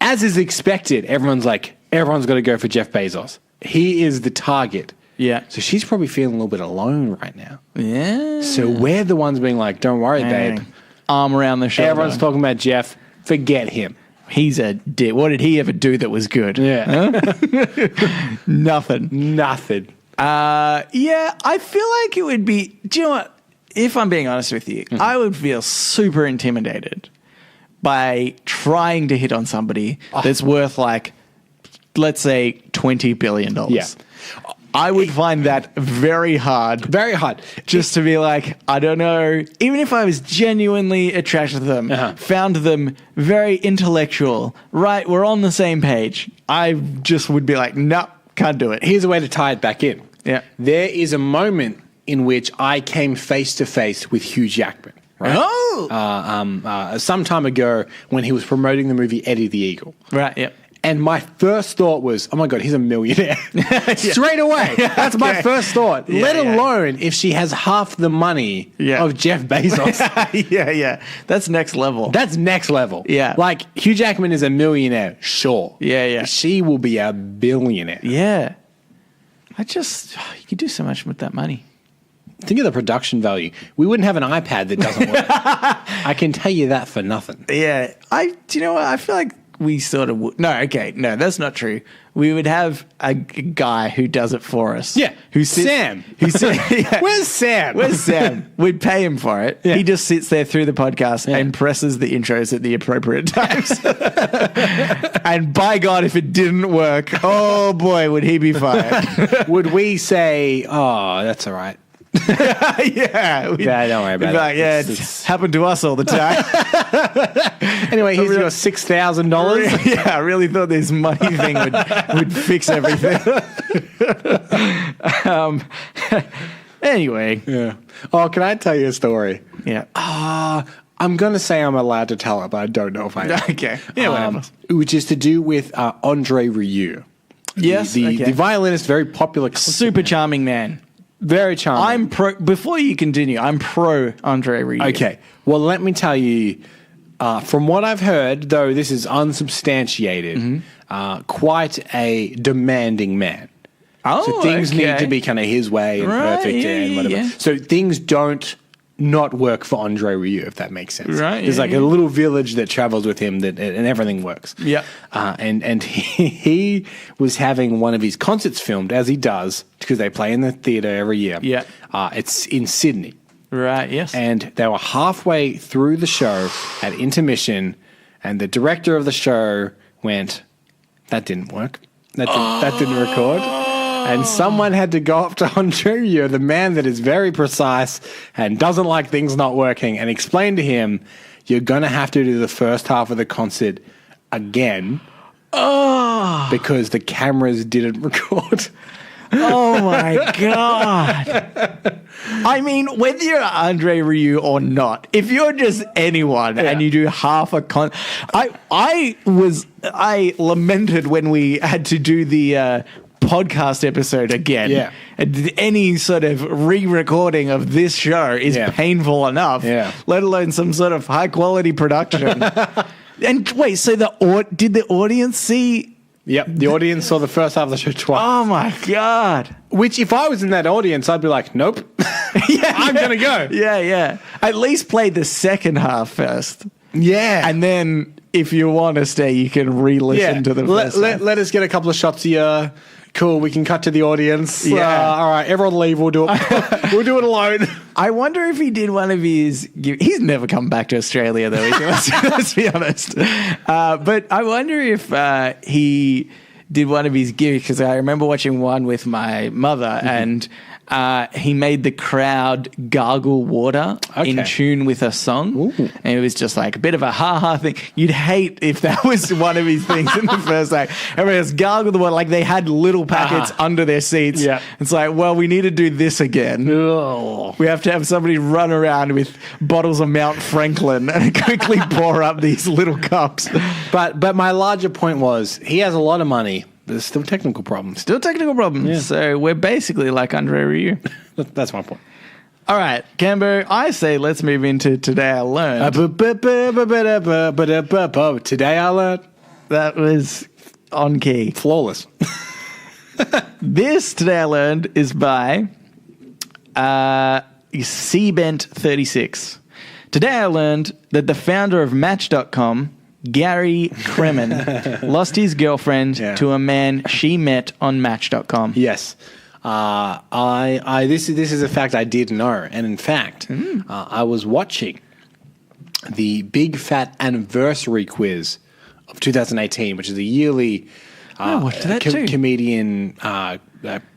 As is expected, everyone's got to go for Jeff Bezos. He is the target. Yeah. So she's probably feeling a little bit alone right now. Yeah. So we're the ones being like, don't worry, babe. Arm around the shoulder. Everyone's talking about Jeff. Forget him. He's a dick. What did he ever do that was good? Yeah. Huh? Nothing. I feel like it would be... Do you know what? If I'm being honest with you, I would feel super intimidated by trying to hit on somebody that's worth like, let's say, $20 billion. Yeah. I would find that very hard. Very hard. Just to be like, I don't know, even if I was genuinely attracted to them, found them very intellectual, right, we're on the same page, I just would be like, no, can't do it. Here's a way to tie it back in. Yeah. There is a moment in which I came face to face with Hugh Jackman. Right? Oh! Some time ago when he was promoting the movie Eddie the Eagle. Right, yeah. And my first thought was, oh my God, he's a millionaire. Straight away. That's my first thought. Let alone if she has half the money of Jeff Bezos. Yeah. That's next level. That's next level. Yeah. Like, Hugh Jackman is a millionaire, sure. Yeah. She will be a billionaire. Yeah. You could do so much with that money. Think of the production value. We wouldn't have an iPad that doesn't work. I can tell you that for nothing. Yeah. Do you know what? I feel like we sort of would. No, okay, no, that's not true. We would have a guy who does it for us. Yeah, Sam. Yeah. Where's Sam? Where's Sam? We'd pay him for it. Yeah. He just sits there through the podcast and presses the intros at the appropriate times. And by God, if it didn't work, oh boy, would he be fired. Would we say, oh, that's all right? Yeah, don't worry about it. Like, it's happened to us all the time. Anyway, here's your $6,000. Yeah, I really thought this money thing would fix everything. Anyway, yeah. Oh, can I tell you a story? Yeah. I'm going to say I'm allowed to tell it, but I don't know if I am. Okay. Yeah, whatever. Which is to do with Andre Rieu. Yes, the violinist, very popular. Super charming man. Very charming. Before you continue, I'm pro Andre Rieu. Okay. Well, let me tell you, from what I've heard, though this is unsubstantiated, quite a demanding man. Oh, so things need to be kind of his way and perfect and whatever. Yeah. So things don't not work for Andre Rieu, if that makes sense. Right. There's like a little village that travels with him and everything works. Yeah. And he was having one of his concerts filmed, as he does, because they play in the theatre every year. Yeah. It's in Sydney. Right, yes. And they were halfway through the show at intermission, and the director of the show went, that didn't work. That didn't record. And someone had to go up to Andre Rieu, the man that is very precise and doesn't like things not working, and explain to him, you're going to have to do the first half of the concert again because the cameras didn't record. Oh, my God. I mean, whether you're Andre Rieu or not, if you're just anyone and you do half a I lamented when we had to do the podcast episode again. Yeah. Any sort of re-recording of this show is painful enough, let alone some sort of high-quality production. And wait, so did the audience see... Yep, the audience saw the first half of the show twice. Oh, my God. Which, if I was in that audience, I'd be like, nope. I'm going to go. Yeah. At least play the second half first. Yeah. And then, if you want to stay, you can re-listen to the first half. Let us get a couple of shots here. Cool, we can cut to the audience. Yeah. All right, everyone leave. We'll do it. We'll do it alone. I wonder if he did one of his... He's never come back to Australia, though. Let's be honest. But I wonder if he did one of his gigs, because I remember watching one with my mother, and he made the crowd gargle water in tune with a song. Ooh. And it was just like a bit of a ha-ha thing. You'd hate if that was one of his things in the first act. Everybody just gargled the water like they had little packets under their seats. Yeah. It's like, well, we need to do this again. Oh. We have to have somebody run around with bottles of Mount Franklin and quickly pour up these little cups. But my larger point was, he has a lot of money. There's still technical problems. Yeah. So we're basically like Andre Rieu. That's my point. All right, Cambo, I say let's move into Today I Learned. Today I learned. That was on key. Flawless. This Today I Learned is by Cbent36. Today I learned that the founder of Match.com, Gary Kremen, lost his girlfriend to a man she met on Match.com. Yes. This is a fact I did know. And in fact, I was watching the Big Fat Anniversary Quiz of 2018, which is a yearly comedian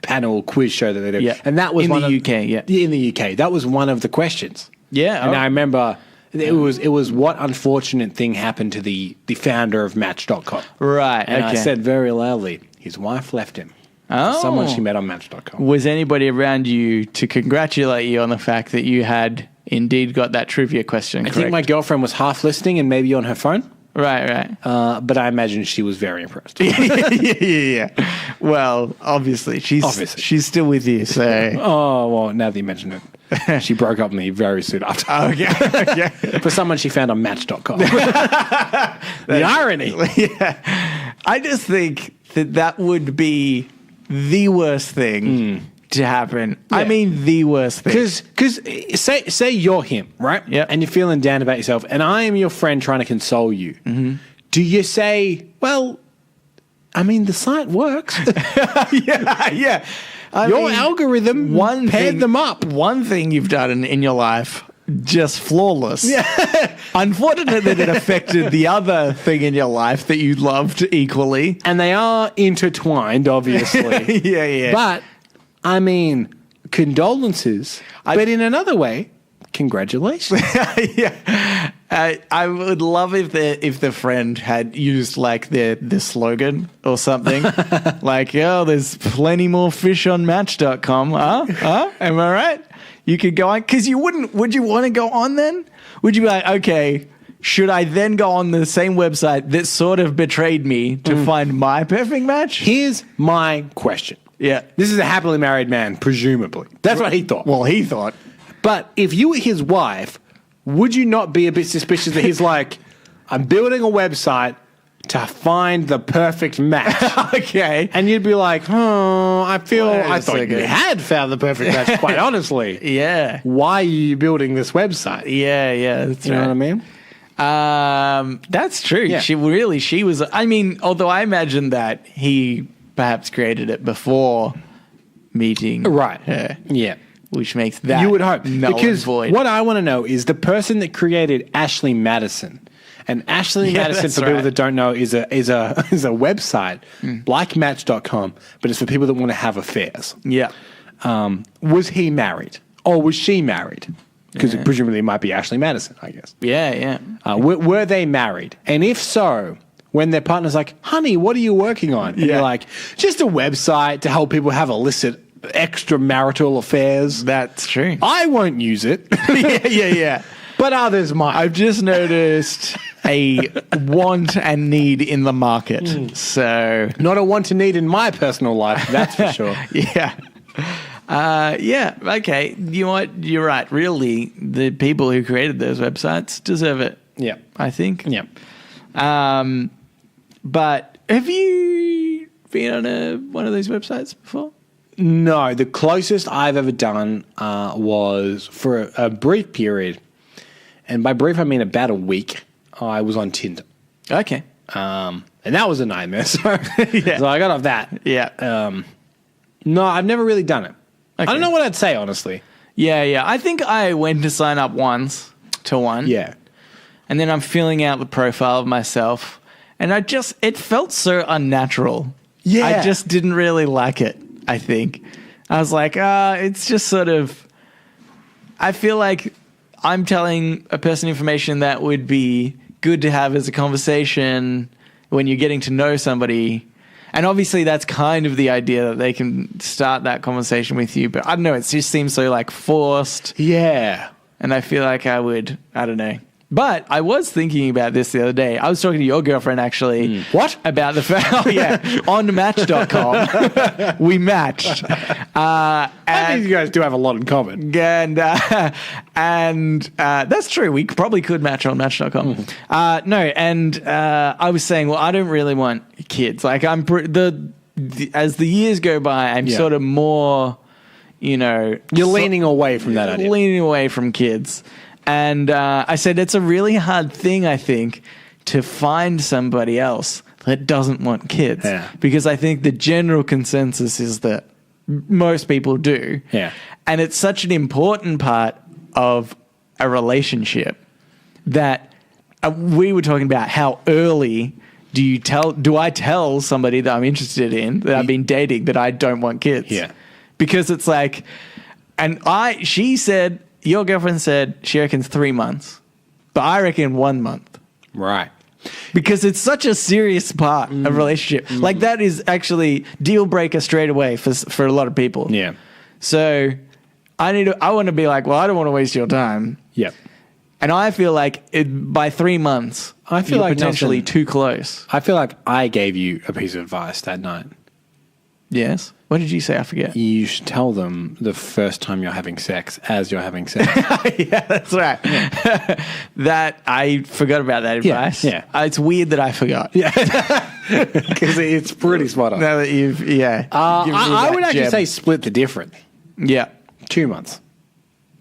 panel quiz show that they do. Yeah. And that was in the UK. In the UK. That was one of the questions. Yeah. And I remember... It was what unfortunate thing happened to the founder of Match.com. Right. And I said very loudly, his wife left him. Someone she met on Match.com. Was anybody around you to congratulate you on the fact that you had indeed got that trivia question correct? I think my girlfriend was half listening and maybe on her phone. Right. But I imagine she was very impressed. Yeah. Well, obviously. She's still with you, so... Oh, well, now that you mention it. She broke up with me very soon after. Okay. For someone she found on Match.com. The irony. Yeah. I just think that would be the worst thing to happen. Yeah. I mean, the worst thing. Because say you're him, right? Yeah. And you're feeling down about yourself, and I am your friend trying to console you. Mm-hmm. do you say, well, I mean, the site works. Yeah. Your algorithm paired them up. One thing you've done in your life, just flawless. Yeah. Unfortunately, that it affected the other thing in your life that you loved equally. And they are intertwined, obviously. Yeah. But, I mean, condolences. But in another way, congratulations. Yeah. I would love if the friend had used like the slogan or something. Like, there's plenty more fish on Match.com. Am I right? You could go on. Because would you want to go on then? Would you be like, okay, should I then go on the same website that sort of betrayed me to find my perfect match? Here's my question. Yeah. This is a happily married man, presumably. That's what he thought. Well, he thought. But if you were his wife, would you not be a bit suspicious that he's like, I'm building a website to find the perfect match? Okay. And you'd be like, I thought you had found the perfect match, quite honestly. Yeah. Why are you building this website? Yeah. That's you know what I mean? That's true. Yeah. She was, I mean, although I imagine that he perhaps created it before meeting her. Yeah. Which makes that you would hope. null Because and void. what I want to know is the person that created Ashley Madison. And Ashley Madison, for people that don't know, is a website like Match.com, but it's for people that want to have affairs. Yeah. Was he married? Or was she married? Because presumably it might be Ashley Madison, I guess. Yeah. Were they married? And if so, when their partner's like, honey, what are you working on? And you're like, just a website to help people have illicit extramarital affairs. That's true. I won't use it. Yeah. But others might. I've just noticed a want and need in the market. So not a want and need in my personal life, that's for sure. Yeah. Okay. You know what? You're right. Really, the people who created those websites deserve it. Yeah. I think. Yeah. But have you been on one of those websites before? No, the closest I've ever done was for a brief period. And by brief, I mean about a week. I was on Tinder. Okay. And that was a nightmare. So I got off that. Yeah. No, I've never really done it. Okay. I don't know what I'd say, honestly. Yeah. I think I went to sign up once to one. Yeah. And then I'm filling out the profile of myself. And it felt so unnatural. Yeah. I just didn't really like it, I think. I was like, it's just sort of, I feel like I'm telling a person information that would be good to have as a conversation when you're getting to know somebody. And obviously that's kind of the idea that they can start that conversation with you. But I don't know, it just seems so like forced. Yeah. And I feel like I don't know. But I was thinking about this the other day. I was talking to your girlfriend, actually. What? About the fact, on Match.com. We matched. I think you guys do have a lot in common. And that's true. We probably could match on Match.com. I was saying, well, I don't really want kids. Like, as the years go by, I'm sort of more, You're leaning away from that idea. Leaning away from kids. And I said, it's a really hard thing, I think, to find somebody else that doesn't want kids. Yeah. Because I think the general consensus is that most people do. Yeah. And it's such an important part of a relationship that we were talking about how early do I tell somebody that I'm interested in, that I've been dating, that I don't want kids? Yeah. Because it's like, she said, your girlfriend said she reckons 3 months, but I reckon 1 month. Right. Because it's such a serious part of relationship. Like that is actually deal breaker straight away for a lot of people. Yeah. So I want to be like, well, I don't want to waste your time. Yep. And I feel like by 3 months, I feel you're like potentially Nelson, too close. I feel like I gave you a piece of advice that night. Yes. What did you say? I forget. You should tell them the first time you're having sex as you're having sex. Yeah, that's right. Yeah. That I forgot about that advice. Yeah. It's weird that I forgot. Yeah. Because it's pretty spot on. Now that you've, I would actually say split the difference. Yeah. 2 months.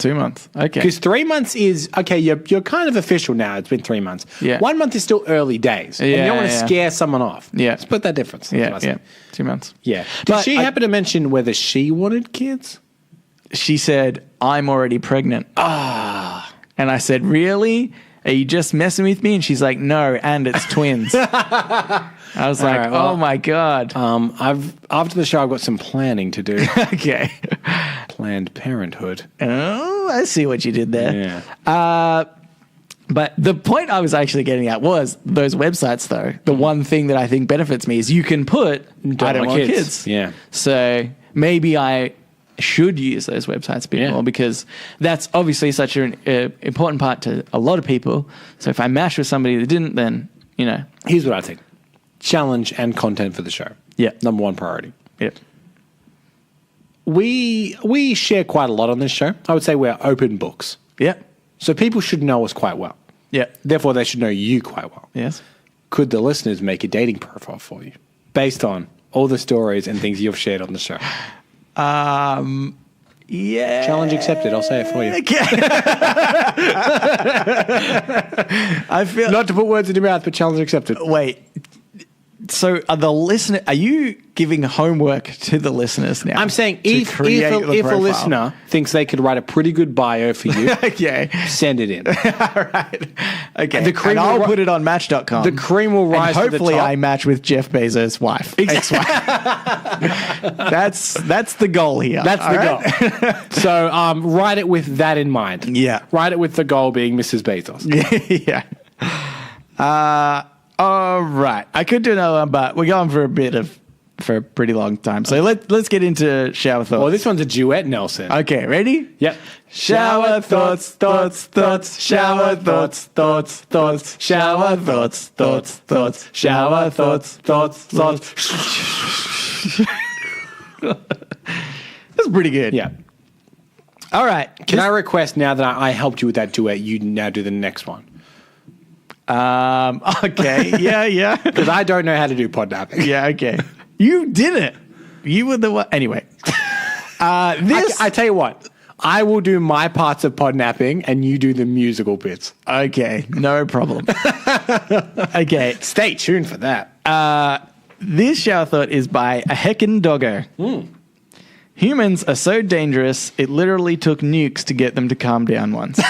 2 months. Okay. Because 3 months is, okay, you're kind of official now. It's been 3 months. Yeah. 1 month is still early days. And you don't want to scare someone off. Yeah. Split that difference. That's Yeah. 2 months. Yeah. Did she happen to mention whether she wanted kids? She said, I'm already pregnant. And I said, really? Are you just messing with me? And she's like, no, and it's twins. I was like, right, well, oh my God. After the show, I've got some planning to do. Okay. Planned Parenthood. Oh, I see what you did there. Yeah. But the point I was actually getting at was those websites, though. The one thing that I think benefits me is you can put, I don't want kids. Yeah. So maybe I should use those websites a bit more, because that's obviously such an important part to a lot of people. So if I match with somebody that didn't, then, you know. Here's what I think. Challenge and content for the show. Yeah. Number one priority. Yeah. We share quite a lot on this show. I would say we're open books. Yeah. So people should know us quite well. Yeah. Therefore, they should know you quite well. Yes. Could the listeners make a dating profile for you based on all the stories and things you've shared on the show? Yeah. Challenge accepted. I'll say it for you. Okay. I feel not to put words in your mouth, but challenge accepted. Wait. So are you giving homework to the listeners now? I'm saying if a listener thinks they could write a pretty good bio for you, okay, send it in. All right. Okay. And I'll put it on Match.com. The cream will rise and hopefully to the top. I match with Jeff Bezos' wife. Ex-wife. That's the goal here. That's the goal. So write it with that in mind. Yeah. Write it with the goal being Mrs. Bezos. Yeah. All right. I could do another one, but we're going for a pretty long time. So let's get into shower thoughts. Well, this one's a duet, Nelson. Okay, ready? Yep. Shower thoughts, shower thoughts, shower thoughts, shower thoughts. That's pretty good. Yeah. All right. Can I request, now that I helped you with that duet, you now do the next one? Okay. Yeah. Because I don't know how to do podnapping. Yeah, okay. You did it. You were the one. Anyway. I tell you what. I will do my parts of podnapping and you do the musical bits. Okay. No problem. Okay. Stay tuned for that. This shower thought is by a heckin' doggo. Humans are so dangerous, it literally took nukes to get them to calm down once.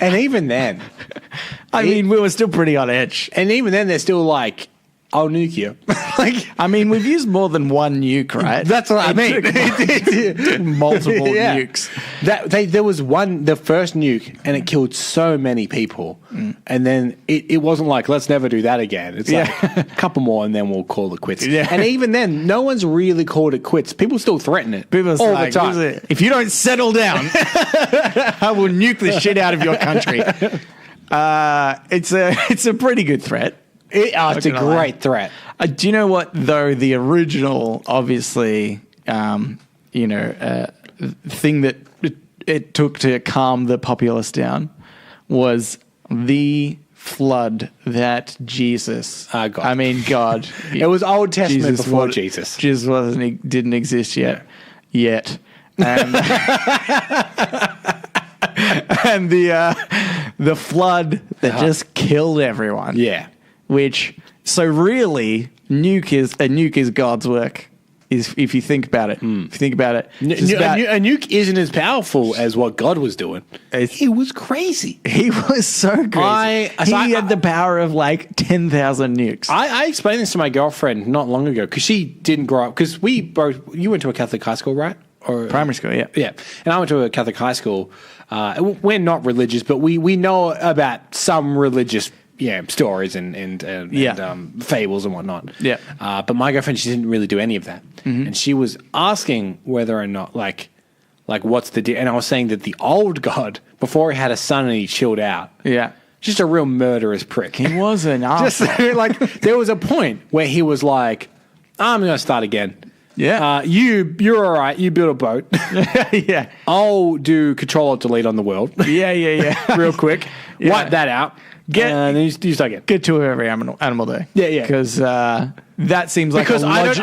And even then, I mean, we were still pretty on edge. And even then, they're still like, I'll nuke you. I mean, we've used more than one nuke, right? That's what I mean. Multiple nukes. There was one, the first nuke, and it killed so many people. And then it wasn't like, let's never do that again. It's like a couple more, and then we'll call it quits. Yeah. And even then, no one's really called it quits. People still threaten it. People all like, the time. If you don't settle down, I will nuke the shit out of your country. It's a pretty good threat. It's a great threat. Do you know what, though? The original, obviously, thing that it took to calm the populace down was the flood that Jesus. God. I mean, God. It was Old Testament before Jesus. Jesus didn't exist yet. And, and the flood that just killed everyone. Yeah. So really, nuke is God's work. If you think about it, a nuke isn't as powerful as what God was doing. It was crazy. He was so crazy. He had the power of like 10,000 nukes. I explained this to my girlfriend not long ago because she didn't grow up. Because you went to a Catholic high school, right? Or primary school, yeah. Yeah. And I went to a Catholic high school. We're not religious, but we know about some religious stories and fables and whatnot. Yeah. But my girlfriend, she didn't really do any of that. Mm-hmm. And she was asking whether or not, like what's the deal? And I was saying that the old God, before he had a son and he chilled out. Yeah. Just a real murderous prick. He was an asshole. There was a point where he was like, I'm going to start again. Yeah. You're all right. You build a boat. Yeah. I'll do Control-Alt-Delete on the world. Yeah. Real quick. Yeah. Wipe that out. Then you start getting. Get two of every animal day. Yeah. Because that seems like because I don't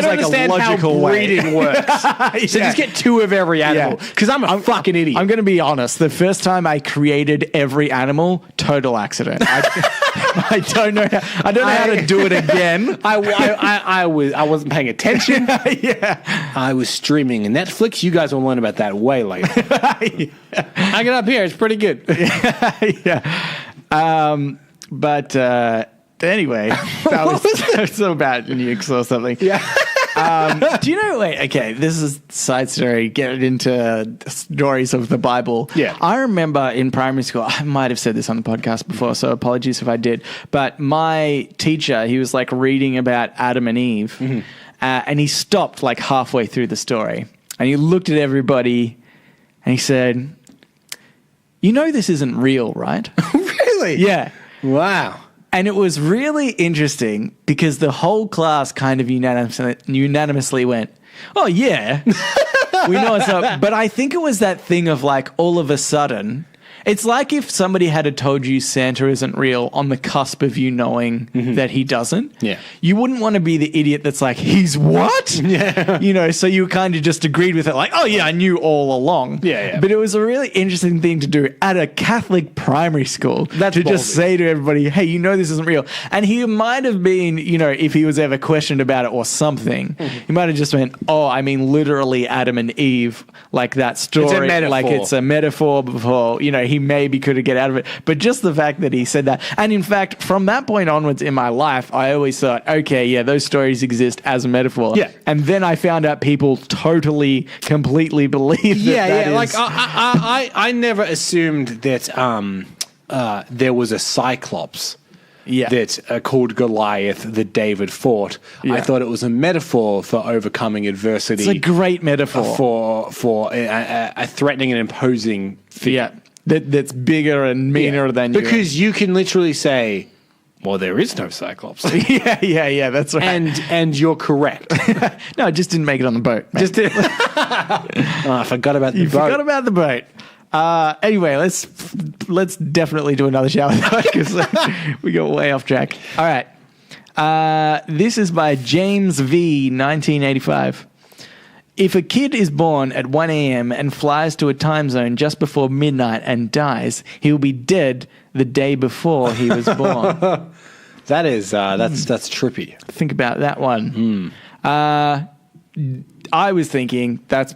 understand how breeding works. So just get two of every animal. Because I'm a fucking idiot. I'm going to be honest. The first time I created every animal, total accident. I don't know how to do it again. I wasn't paying attention. I was streaming Netflix. You guys will learn about that way later. Hang it up here. It's pretty good. But anyway, that was so bad nukes or something. Do you know, okay, this is a side story, get into stories of the Bible. I remember in primary school, I might have said this on the podcast before, so apologies if I did, but my teacher, he was like reading about Adam and Eve, and he stopped like halfway through the story, and he looked at everybody, and he said, "You know this isn't real, right?" Really? Yeah. Wow. And it was really interesting because the whole class kind of unanimously went, "Oh, yeah, we know it's not." But I think it was that thing of like all of a sudden, it's like if somebody had told you Santa isn't real on the cusp of you knowing that he doesn't. Yeah. You wouldn't want to be the idiot that's like, "He's what?" Yeah. You know, so you kind of just agreed with it like, "Oh, yeah, I knew all along." Yeah. But it was a really interesting thing to do at a Catholic primary school. That's to ballsy. just say to everybody, "Hey, you know this isn't real." And he might have been, you know, if he was ever questioned about it or something, he might have just went, "Oh, I mean literally Adam and Eve, like that story. It's a metaphor. Like it's a metaphor before, you know, he maybe could have get out of it." But just the fact that he said that. And in fact, from that point onwards in my life, I always thought, okay, yeah, those stories exist as a metaphor. Yeah. And then I found out people totally, completely believe that. Like I never assumed that there was a Cyclops that called Goliath that David fought. I thought it was a metaphor for overcoming adversity. It's a great metaphor. For a threatening and imposing figure. Yeah. That's bigger and meaner than you. Because you can literally say, well, there is no Cyclops. Yeah, that's right. And you're correct. No, I just didn't make it on the boat. I forgot about the boat. You forgot about the boat. Anyway, let's definitely do another shower because we got way off track. All right. This is by James V. 1985. If a kid is born at 1 a.m. and flies to a time zone just before midnight and dies, he will be dead the day before he was born. That's trippy. Think about that one. I was thinking that's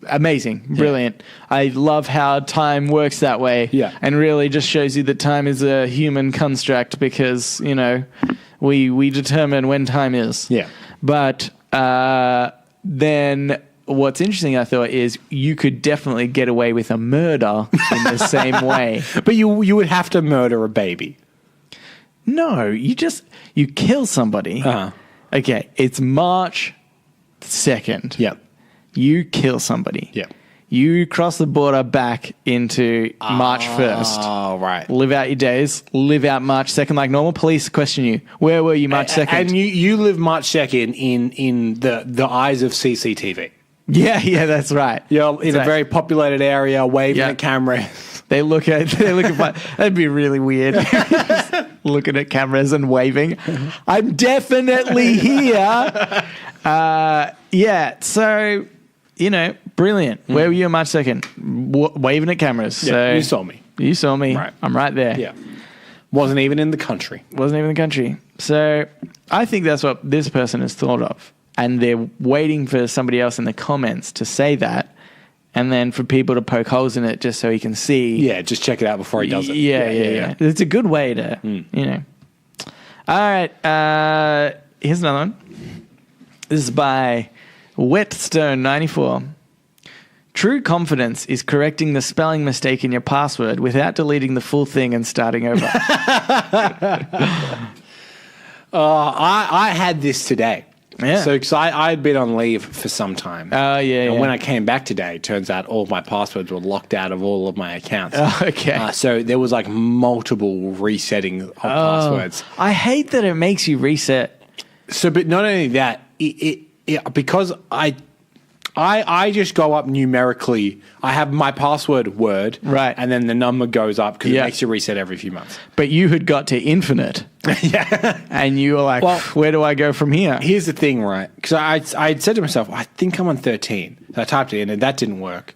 amazing, brilliant. I love how time works that way. Yeah. And really just shows you that time is a human construct because, you know, we determine when time is. Yeah. But then what's interesting, I thought, is you could definitely get away with a murder in the same way. But you would have to murder a baby. No, you kill somebody. Okay, it's March 2nd. Yep. You kill somebody. Yep. You cross the border back into March 1st. Oh, right. Live out your days. Live out March 2nd like normal. Police question you. Where were you March 2nd? And you live March 2nd in the eyes of CCTV. Yeah, that's right. You're in a very populated area, waving at cameras. They look at that'd be really weird. Just looking at cameras and waving. I'm definitely here. So, you know, brilliant. Where were you on March 2nd? Waving at cameras. Yeah, so you saw me. You saw me. Right. I'm right there. Yeah. Wasn't even in the country. So I think that's what this person has thought of. And they're waiting for somebody else in the comments to say that. And then for people to poke holes in it just so he can see. Yeah, just check it out before he does it. Yeah. It's a good way to, you know. All right. Here's another one. This is by Whetstone94. True confidence is correcting the spelling mistake in your password without deleting the full thing and starting over. I had this today. Yeah. So, because I had been on leave for some time. Oh, yeah. And when I came back today, it turns out all of my passwords were locked out of all of my accounts. Oh, okay. So there was like multiple resetting of passwords. I hate that it makes you reset. So, but not only that, because I just go up numerically. I have my password word, right, and then the number goes up because it makes you reset every few months. But you had got to infinite, and you were like, well, "Where do I go from here?" Here's the thing, right? Because I had said to myself, I think I'm on 13. So I typed it in, and that didn't work.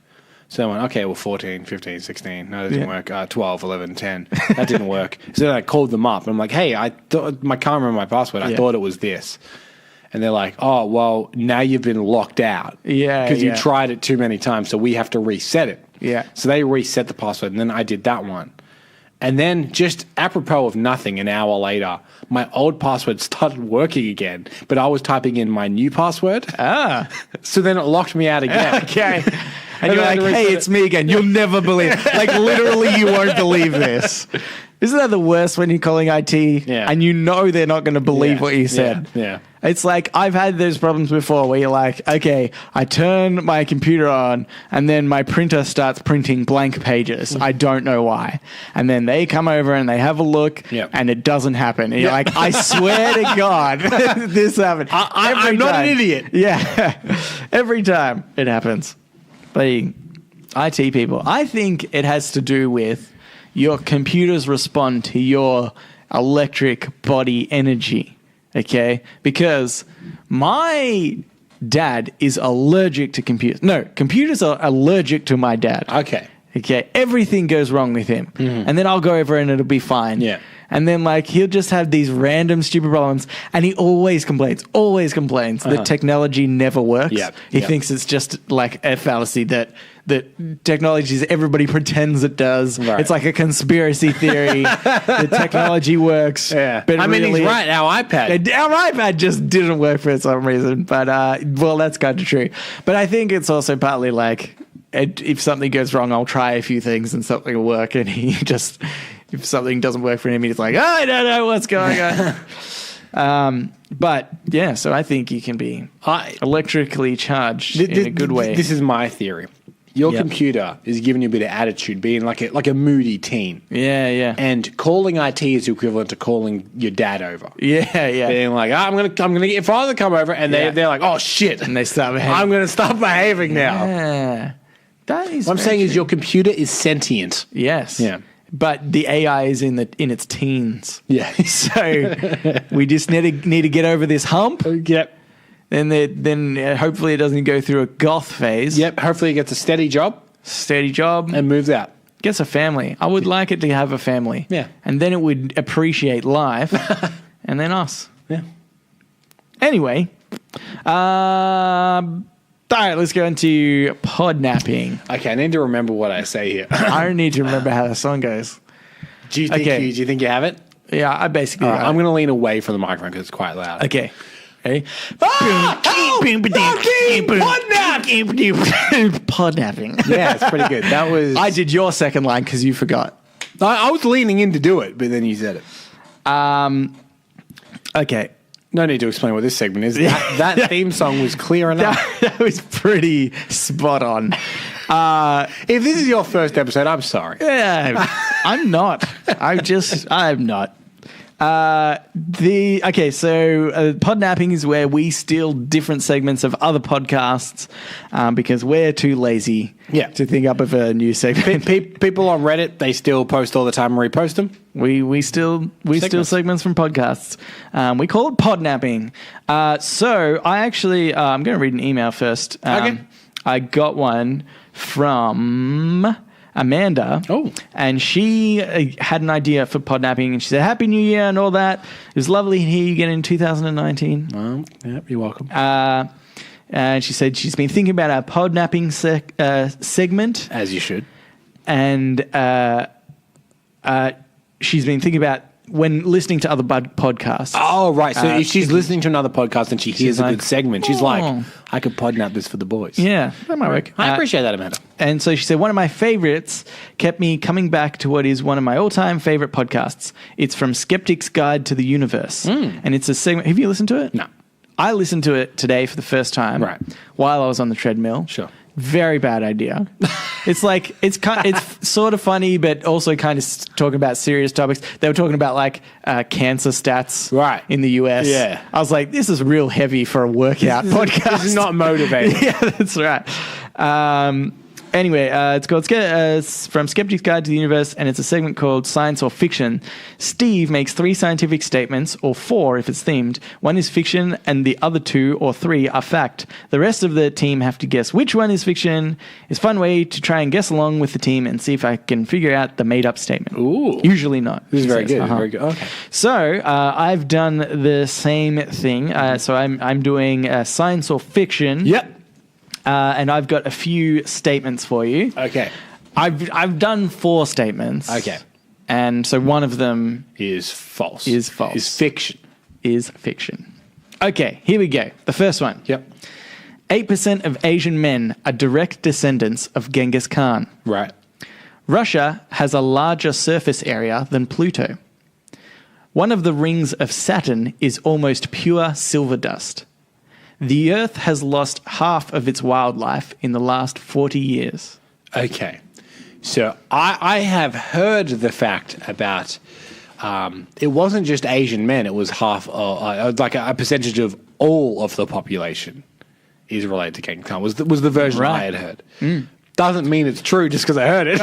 So I went, okay, well, 14, 15, 16. No, that didn't work. 12, 11, 10. That didn't work. So then I called them up. And I'm like, hey, I can't remember my password. I thought it was this. And they're like, oh, well, now you've been locked out. Yeah. Because you tried it too many times, so we have to reset it. Yeah. So they reset the password, and then I did that one. And then just apropos of nothing, an hour later, my old password started working again, but I was typing in my new password. So then it locked me out again. Okay. And you're like, hey, it's me again. You'll never believe it. Like, literally, you won't believe this. Isn't that the worst when you're calling IT and you know they're not going to believe what you said? Yeah. It's like, I've had those problems before where you're like, okay, I turn my computer on and then my printer starts printing blank pages. I don't know why. And then they come over and they have a look and it doesn't happen. And you're like, I swear to God, this happened. I'm not an idiot. Yeah. Every time it happens. But IT people, I think it has to do with your computers respond to your electric body energy. Okay, because my dad is allergic to computers. No, computers are allergic to my dad. Okay, everything goes wrong with him. And then I'll go over and it'll be fine. Yeah. And then, like, he'll just have these random stupid problems. And he always complains that technology never works. He thinks it's just like a fallacy that technology is everybody pretends it does. Right. It's like a conspiracy theory that technology works. Yeah. But I mean, he's right. Our iPad just didn't work for some reason. But, well, that's kind of true. But I think it's also partly like, if something goes wrong, I'll try a few things and something will work. And he just... If something doesn't work for him, he's like, I don't know what's going on. But, yeah, so I think you can be electrically charged in a good way. This is my theory. Your computer is giving you a bit of attitude, being like a moody teen. Yeah. And calling IT is equivalent to calling your dad over. Yeah. Being like, I'm gonna get your father to come over, and they're like, oh shit, and they start behaving. I'm gonna stop behaving now. Yeah, that is. What I'm saying is your computer is sentient. Yes. Yeah. But the AI is in its teens. Yeah. So we just need to get over this hump. Yep. Then hopefully it doesn't go through a goth phase. Yep. Hopefully it gets a steady job. And moves out. Gets a family. I would like it to have a family. Yeah. And then it would appreciate life. And then us. Yeah. Anyway. All right, let's go into podnapping. Okay, I need to remember what I say here. I don't need to remember how the song goes. Do you think you have it? Yeah, I basically. Right, I'm going to lean away from the microphone because it's quite loud. Okay. Ready? Podnapping. Yeah, it's pretty good. That was. I did your second line because you forgot. I was leaning in to do it, but then you said it. Okay. No need to explain what this segment is. That theme song was clear enough. That was pretty spot on. If this is your first episode, I'm sorry. Yeah, I'm not. I'm not. Podnapping is where we steal different segments of other podcasts because we're too lazy to think up of a new segment. People on Reddit, they still post all the time and repost them. We steal segments from podcasts. We call it podnapping. So I actually I'm going to read an email first. Okay. I got one from Amanda. Oh. And she had an idea for podnapping, and she said, Happy New Year and all that. It was lovely to hear you again in 2019. Well, yeah, you're welcome. And she said she's been thinking about our podnapping segment. As you should. And she's been thinking about when listening to other podcasts. Oh, right. So if she's listening to another podcast and she hears a good segment, she's like, I could podnap this for the boys. Yeah, that might work. I appreciate that, Amanda. And so she said, one of my favorites kept me coming back to what is one of my all-time favorite podcasts. It's from Sceptics Guide to the Universe. And it's a segment. Have you listened to it? No. I listened to it today for the first time while I was on the treadmill. Sure. Very bad idea. It's like it's sort of funny, but also kind of talking about serious topics. They were talking about like cancer stats in the US. Yeah, I was like, this is real heavy for a workout podcast. This is not motivating. Yeah, that's right. Anyway, it's called From Skeptics Guide to the Universe, and it's a segment called Science or Fiction. Steve makes 3 scientific statements, or 4 if it's themed. 1 is fiction, and the other 2 or 3 are fact. The rest of the team have to guess which one is fiction. It's a fun way to try and guess along with the team and see if I can figure out the made-up statement. Ooh. Usually not. This is very good. Very good. Okay. So I've done the same thing. So I'm doing science or fiction. Yep. And I've got a few statements for you. Okay. I've done 4 statements. Okay. And so one of them is false. Is false. Is fiction. Is fiction. Okay, here we go. The first one. Yep. 8% of Asian men are direct descendants of Genghis Khan. Right. Russia has a larger surface area than Pluto. One of the rings of Saturn is almost pure silver dust. The Earth has lost half of its wildlife in the last 40 years. Okay. So I have heard the fact about it wasn't just Asian men. It was half, like a percentage of all of the population is related to Genghis Khan. Was the version I had heard. Doesn't mean it's true just because I heard it.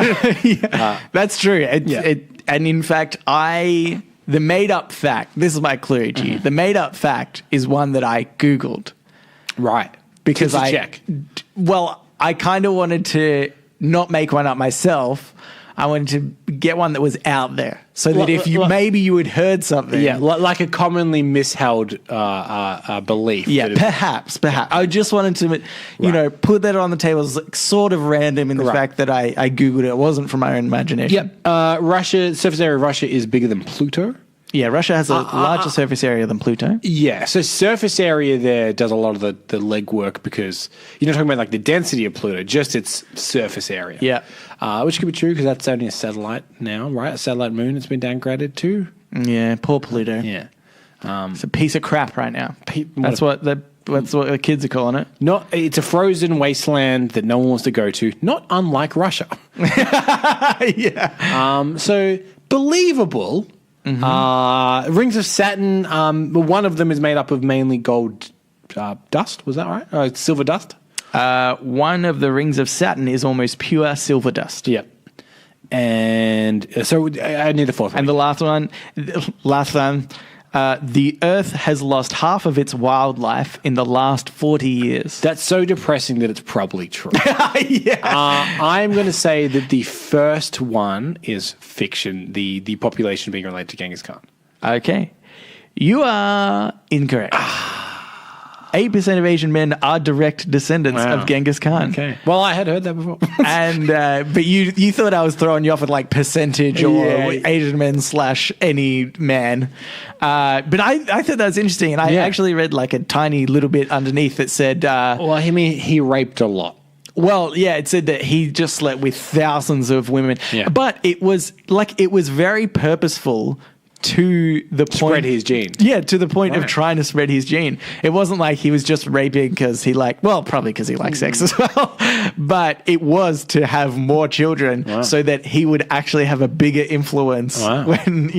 That's true. And in fact, the made-up fact, this is my clue to you. The made-up fact is one that I Googled. Right. Because check. Well, I kind of wanted to not make one up myself. I wanted to get one that was out there. So that if maybe you had heard something. Yeah, like a commonly misheld belief. Yeah, perhaps. I just wanted to, put that on the table as sort of random in the fact that I Googled it. It wasn't from my own imagination. Yep. Surface area of Russia is bigger than Pluto. Yeah, Russia has a larger surface area than Pluto. Yeah, so surface area there does a lot of the legwork because you're not talking about like the density of Pluto, just its surface area. Yeah. Which could be true because that's only a satellite now, right? A satellite moon it's been downgraded to. Yeah, poor Pluto. Yeah. It's a piece of crap right now. That's what the kids are calling it. It's a frozen wasteland that no one wants to go to, not unlike Russia. Yeah. So believable. Mm-hmm. Rings of Saturn, one of them is made up of mainly gold dust. Was that right? It's silver dust? One of the rings of Saturn is almost pure silver dust. Yep. And so I need the fourth one. And the last one, the Earth has lost half of its wildlife in the last 40 years. That's so depressing that it's probably true. Yeah. I'm going to say that the first one is fiction, the population being related to Genghis Khan. Okay. You are incorrect. 8% of Asian men are direct descendants of Genghis Khan. Okay. Well, I had heard that before. And but you thought I was throwing you off with like percentage or Asian men / any man. But I thought that was interesting, and I actually read like a tiny little bit underneath that said, well, I mean, he raped a lot. Well, yeah, it said that he just slept with thousands of women. Yeah. But it was very purposeful to the point. Spread his gene. Yeah, to the point of trying to spread his gene. It wasn't like he was just raping because probably because he liked sex as well. But it was to have more children so that he would actually have a bigger influence when,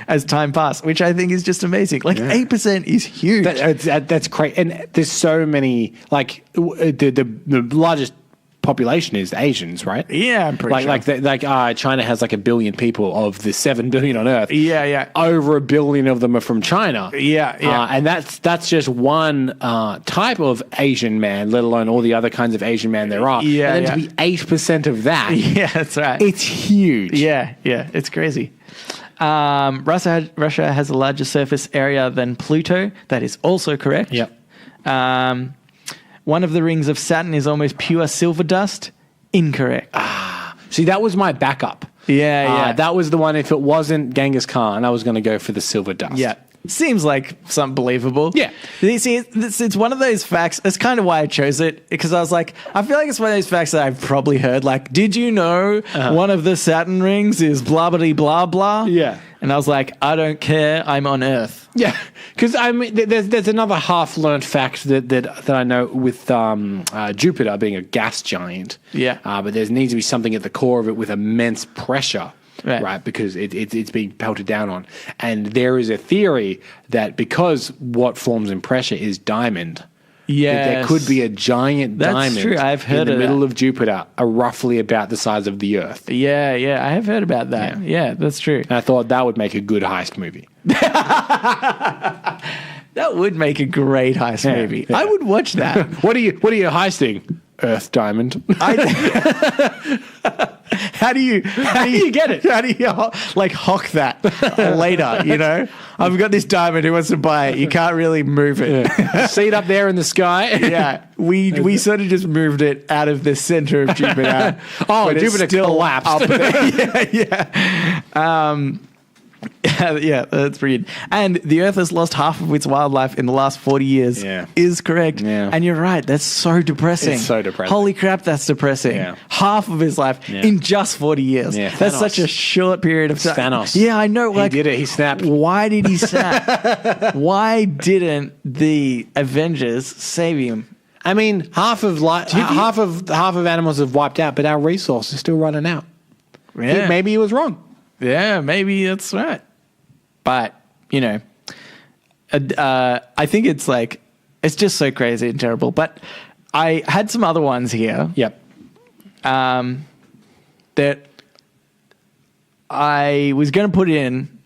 as time passed, which I think is just amazing. 8% is huge. That's great. And there's so many, like the largest population is Asians, right? Yeah, I'm pretty sure. China has like 1 billion people of the 7 billion on Earth. Yeah. Over 1 billion of them are from China. Yeah. And that's just one type of Asian man, let alone all the other kinds of Asian man there are. Yeah. And then to be 8% of that. Yeah, that's right. It's huge. Yeah. It's crazy. Russia has a larger surface area than Pluto. That is also correct. Yep. One of the rings of Saturn is almost pure silver dust. Incorrect. See, that was my backup. Yeah. That was the one. If it wasn't Genghis Khan, I was going to go for the silver dust. Yeah. Seems like something believable. Yeah. You see, it's one of those facts. That's kind of why I chose it, because I was like, I feel like it's one of those facts that I've probably heard. Like, did you know one of the Saturn rings is blah, blah, blah, blah? Yeah. And I was like, I don't care. I'm on Earth. Yeah, because I mean, there's another half-learned fact that I know with Jupiter being a gas giant. Yeah. But there needs to be something at the core of it with immense pressure, right? Because it's being pelted down on. And there is a theory that because what forms in pressure is diamond, that there could be a giant diamond true. I've heard in the middle that. of Jupiter, roughly about the size of the Earth. Yeah, I have heard about that. Yeah, that's true. And I thought that would make a good heist movie. That would make a great heist movie. Yeah. I would watch that. What are you heisting? Earth diamond. How do you get it? How do you hawk that later? You know, I've got this diamond. Who wants to buy it? You can't really move it. Yeah. See it up there in the sky. Yeah, we sort of just moved it out of the center of Jupiter. Jupiter still collapsed. Up there. Yeah. Yeah, that's brilliant. And the Earth has lost half of its wildlife in the last 40 years. Yeah. Is correct. Yeah. And you're right. That's so depressing. It's so depressing. Holy crap, that's depressing. Yeah. Half of his life in just 40 years. Yeah. That's such a short period of time. Thanos. Yeah, I know. He did it. He snapped. Why did he snap? Why didn't the Avengers save him? I mean, half of animals have wiped out, but our resource is still running out. Yeah. Maybe he was wrong. Yeah, maybe that's right. But, you know, I think it's just so crazy and terrible. But I had some other ones here. Yep. That I was going to put in,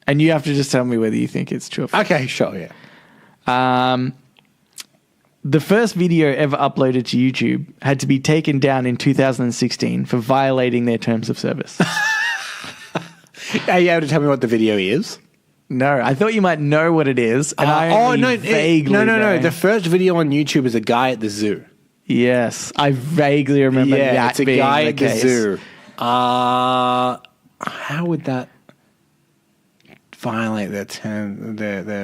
and you have to just tell me whether you think it's true or false. Okay, sure, yeah. The first video ever uploaded to YouTube had to be taken down in 2016 for violating their terms of service. Are you able to tell me what the video is? No, I thought you might know what it is. And vaguely No. The first video on YouTube is a guy at the zoo. Yes, I vaguely remember that it's a being guy the at case. the zoo. How would that violate their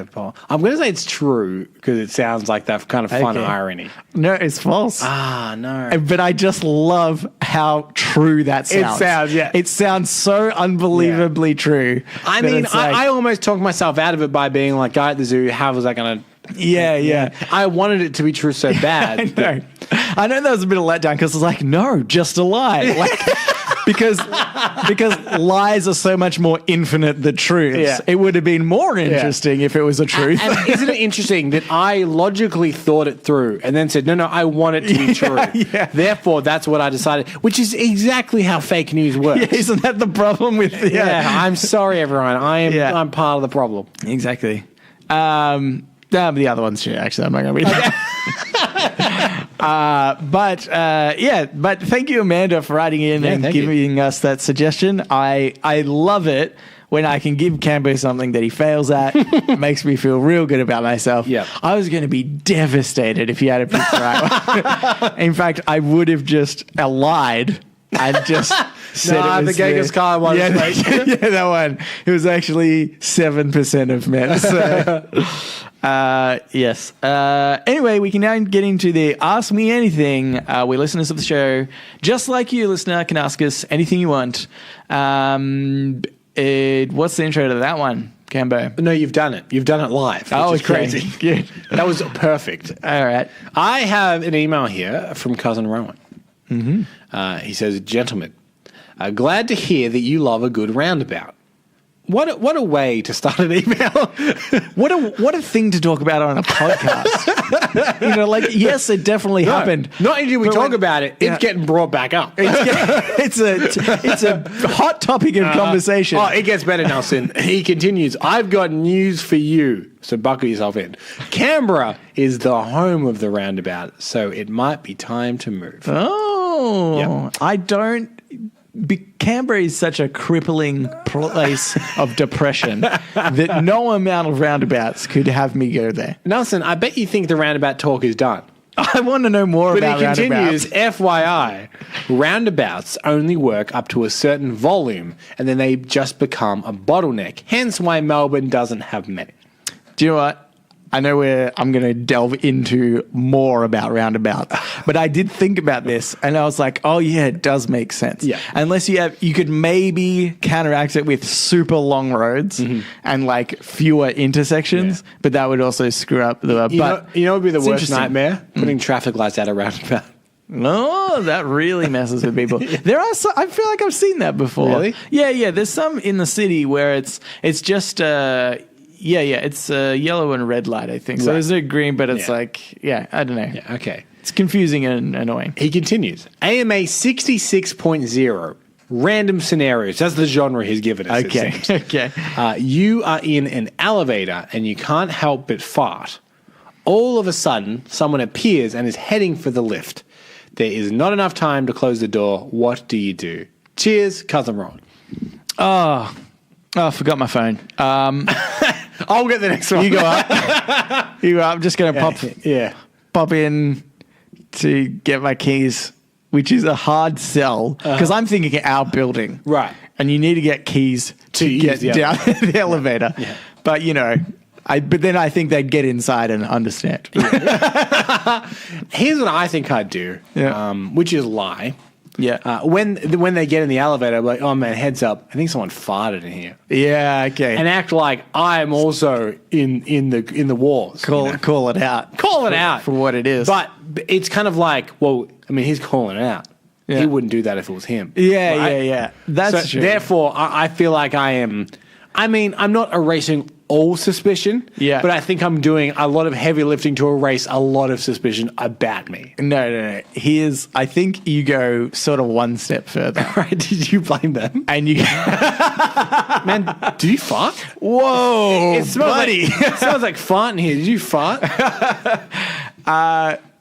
poll? I'm going to say it's true because it sounds like that kind of fun irony. No, it's false. No. But I just love how true that sounds. It sounds, yeah. It sounds so unbelievably true. I mean, I almost talked myself out of it by being like, guy at the zoo, how was that going to... Yeah. I wanted it to be true so bad. I know that was a bit of a letdown because it's like, no, just a lie. Because lies are so much more infinite than truths. Yeah. It would have been more interesting if it was a truth. And isn't it interesting that I logically thought it through and then said, no, I want it to be true. Yeah. Therefore, that's what I decided, which is exactly how fake news works. Yeah, isn't that the problem with the... I'm sorry, everyone. I'm part of the problem. Exactly. The other one's true, actually. I'm not going to read that. But thank you, Amanda, for writing in and giving us that suggestion. I love it when I can give Cambo something that he fails at. It makes me feel real good about myself. Yeah. I was going to be devastated if he had a pick the right one. In fact, I would have just lied and just said it was the Genghis Khan one. Yeah, that one. It was actually 7% of men. So, yes. Anyway, we can now get into the Ask Me Anything. We listeners of the show, just like you, listener, can ask us anything you want. What's the intro to that one, Cambo? No, you've done it. You've done it live. Which is crazy. Good. That was perfect. All right. I have an email here from Cousin Rowan. Mm-hmm. He says, "Gentlemen, glad to hear that you love a good roundabout." What a way to start an email. What a thing to talk about on a podcast. Yes, it definitely happened. Not only do we talk about it, it's getting brought back up. It's a hot topic of conversation. Oh, it gets better, Nelson. He continues, "I've got news for you, so buckle yourself in. Canberra is the home of the roundabout, so it might be time to move." Oh, yep. I don't... Canberra is such a crippling place of depression that no amount of roundabouts could have me go there. Nelson, I bet you think the roundabout talk is done. I want to know more about roundabouts. But he continues, "FYI, roundabouts only work up to a certain volume and then they just become a bottleneck. Hence why Melbourne doesn't have many." Do you know what? I know I'm going to delve into more about roundabouts, but I did think about this and I was like, oh yeah, it does make sense. Yeah. Unless you could maybe counteract it with super long roads and like fewer intersections, but that would also screw up the. You know what would be the worst nightmare? Mm. Putting traffic lights at a roundabout. No, that really messes with people. There are some, I feel like I've seen that before. Really? Yeah. There's some in the city where it's just it's a yellow and red light, I think. So there's no green, but it's like, I don't know. Yeah, okay. It's confusing and annoying. He continues. AMA 66.0. Random scenarios. That's the genre he's given us. Okay. Okay. You are in an elevator and you can't help but fart. All of a sudden, someone appears and is heading for the lift. There is not enough time to close the door. What do you do? Cheers, Cousin Ron. Oh, I forgot my phone. I'll get the next one. You go up. I'm just going to pop in to get my keys, which is a hard sell because I'm thinking our building. Right. And you need to get keys to get down the elevator. Yeah. But, but then I think they'd get inside and understand. Here's what I think I'd do, which is lie. Yeah. When they get in the elevator, I'm like, oh man, heads up, I think someone farted in here. Yeah. Okay. And act like I'm also in the walls. Call it out. Call it out for what it is. But it's kind of like, well, I mean, he's calling it out. Yeah. He wouldn't do that if it was him. Yeah. Right? Yeah. That's true. Therefore, I feel like I am. I mean, I'm not erasing all suspicion, but I think I'm doing a lot of heavy lifting to erase a lot of suspicion about me. No. I think you go sort of one step further. Right? Did you blame them? And you, man, did you fart? Whoa, it smells buddy! It smells like fart in here. Did you fart?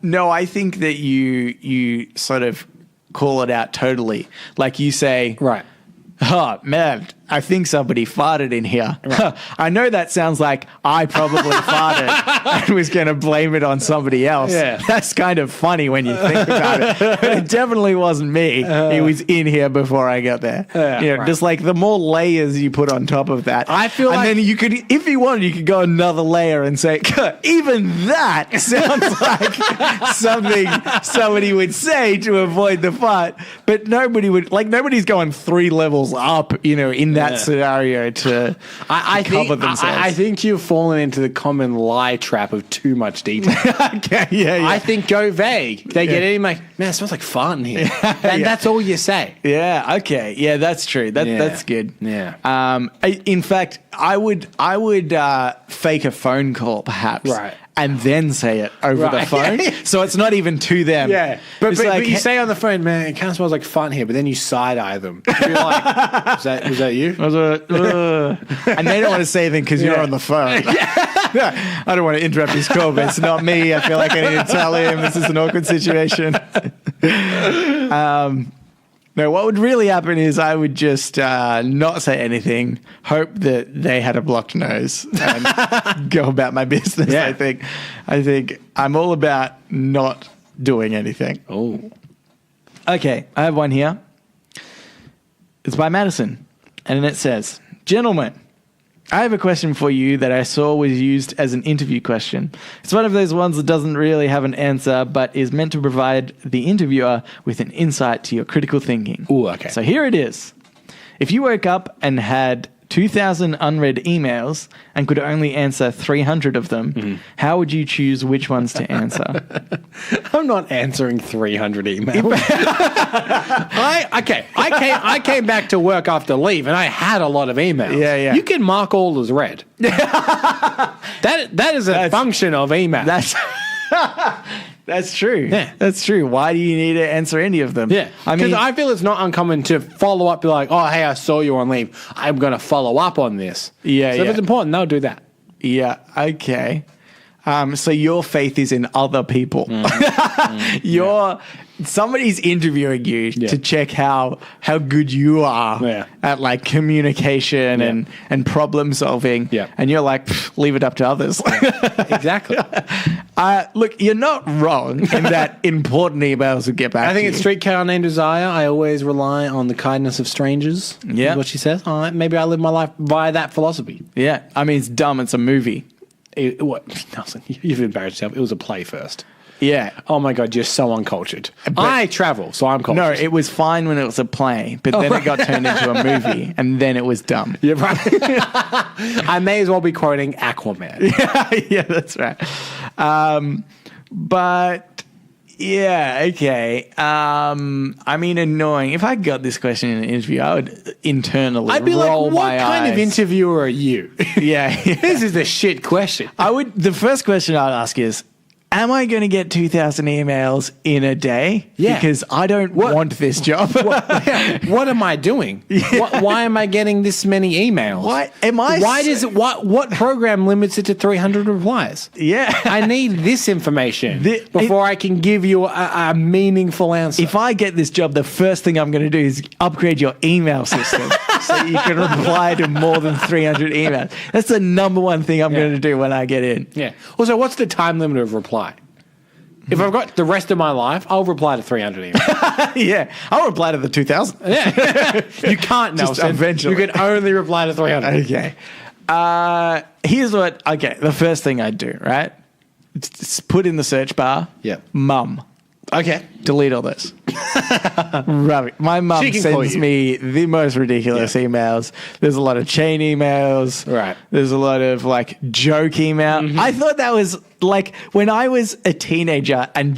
No, I think that you sort of call it out totally, like you say, right. Oh, man, I think somebody farted in here. Right. I know that sounds like I probably farted and was going to blame it on somebody else. Yeah. That's kind of funny when you think about it. But it definitely wasn't me. He was in here before I got there. Right. Just like the more layers you put on top of that. I feel and then you could, if you wanted, you could go another layer and say, even that sounds like something somebody would say to avoid the fart. But nobody's going 3 levels up, in that scenario to cover themselves. I think you've fallen into the common lie trap of too much detail. Okay, yeah. I think go vague. They get in like, man, it smells like fart in here. And that's all you say. Yeah, okay. Yeah, that's true. That's good. Yeah. In fact, I would fake a phone call perhaps. Right. And then say it over the phone. So it's not even to them. Yeah. But you say on the phone, man, it kind of smells like fart in here, but then you side-eye them. You're like, was that you? And they don't want to say anything because you're on the phone. I don't want to interrupt his call, but it's not me. I feel like I need to tell him this is an awkward situation. No, what would really happen is I would just not say anything, hope that they had a blocked nose, and go about my business. Yeah. I think I'm all about not doing anything. Oh. Okay, I have one here. It's by Madison, and it says, "Gentlemen, I have a question for you that I saw was used as an interview question. It's one of those ones that doesn't really have an answer, but is meant to provide the interviewer with an insight to your critical thinking." Ooh, okay. So here it is. If you woke up and had 2,000 unread emails and could only answer 300 of them, how would you choose which ones to answer? I'm not answering 300 emails. I came back to work after leave and I had a lot of emails. Yeah. You can mark all as read. That is a function of email. That's true. Yeah. That's true. Why do you need to answer any of them? Yeah. Because I feel it's not uncommon to follow up, be like, oh, hey, I saw you on leave. I'm going to follow up on this. Yeah. So if it's important, they'll do that. Yeah. Okay. So your faith is in other people. Somebody's interviewing you to check how good you are at like communication and problem solving. Yeah. And you're like, leave it up to others. Exactly. Look, you're not wrong in that important emails will get back to you. I think it's streetcar named Desire. I always rely on the kindness of strangers. Yeah. Is what she says. All right, maybe I live my life by that philosophy. Yeah. I mean, it's dumb. It's a movie. Nelson, you've embarrassed yourself. It was a play first. Yeah. Oh my God, you're so uncultured. I travel, so I'm cultured. No, it was fine when it was a play, but then it got turned into a movie, and then it was dumb. Yeah, right. I may as well be quoting Aquaman. Yeah, that's right. But yeah, okay. I mean, annoying. If I got this question in an interview, I would internally I'd be roll like, my what kind of interviewer are you? Yeah. This is a shit question. The first question I'd ask is, am I going to get 2,000 emails in a day? Yeah. Because I don't want this job. What am I doing? Yeah. Why am I getting this many emails? What program limits it to 300 replies? Yeah. I need this information before I can give you a meaningful answer. If I get this job, the first thing I'm going to do is upgrade your email system so you can reply to more than 300 emails. That's the number one thing I'm going to do when I get in. Yeah. Also, what's the time limit of reply? If I've got the rest of my life, I'll reply to 300 emails. Yeah. I'll reply to the 2,000. Yeah. You can't, Nelson. Eventually. You can only reply to 300. Okay. The first thing I'd do, right? Just put in the search bar. Yeah. Mum. Okay. Delete all this. Rubbish. My mum sends me the most ridiculous emails. There's a lot of chain emails. Right. There's a lot of like joke email. Mm-hmm. I thought that was like when I was a teenager and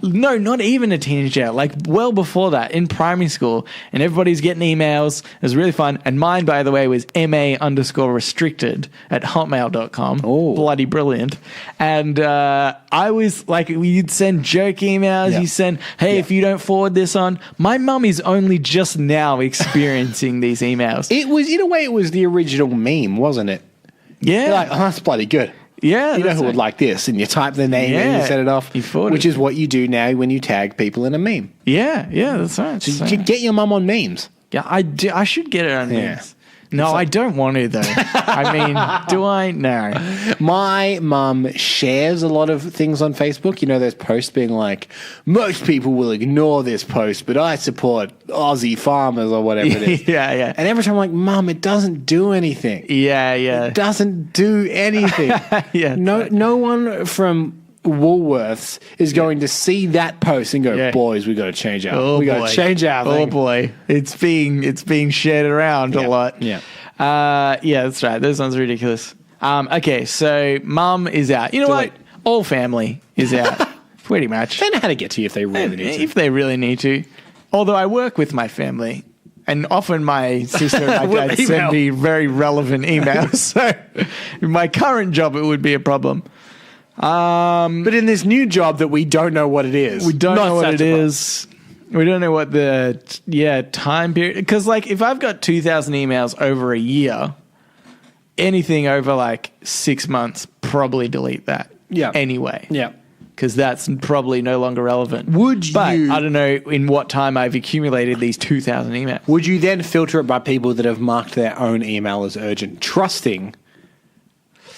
no, not even a teenager, like well before that in primary school, and everybody's getting emails. It was really fun. And mine, by the way, was ma_restricted@hotmail.com. Oh. Bloody brilliant. And I was like, you'd send joke emails. Yeah. You send, hey, if you don't forward this on. My mum is only just now experiencing these emails. It was, in a way, it was the original meme, wasn't it? Yeah. You're like, oh, that's bloody good. Yeah, you know who would like this, and you type their name and you set it off, which is what you do now when you tag people in a meme. Yeah, that's right. So you get your mum on memes. Yeah, I do. I should get her on memes. No, I don't want to, though. I mean, do I? No. My mum shares a lot of things on Facebook. You know, there's posts being like, most people will ignore this post, but I support Aussie farmers or whatever it is. Yeah. And every time I'm like, Mum, it doesn't do anything. Yeah. It doesn't do anything. Yeah. No one from Woolworths is going to see that post and go, boys, we got to change our thing. Oh boy, it's being shared around a lot. Yeah, that's right. Those ones are ridiculous. Okay, so mum is out. You know what? All family is out, pretty much. They know how to get to you if they really need to. If they really need to. Although I work with my family, and often my sister and my dad send me very relevant emails. So in my current job, it would be a problem. But in this new job that we don't know what it is. We don't know what it is. We don't know what the time period. Because like if I've got 2,000 emails over a year, anything over like 6 months, probably delete that. Yeah. Anyway. Yeah. Because that's probably no longer relevant. But I don't know in what time I've accumulated these 2,000 emails. Would you then filter it by people that have marked their own email as urgent, trusting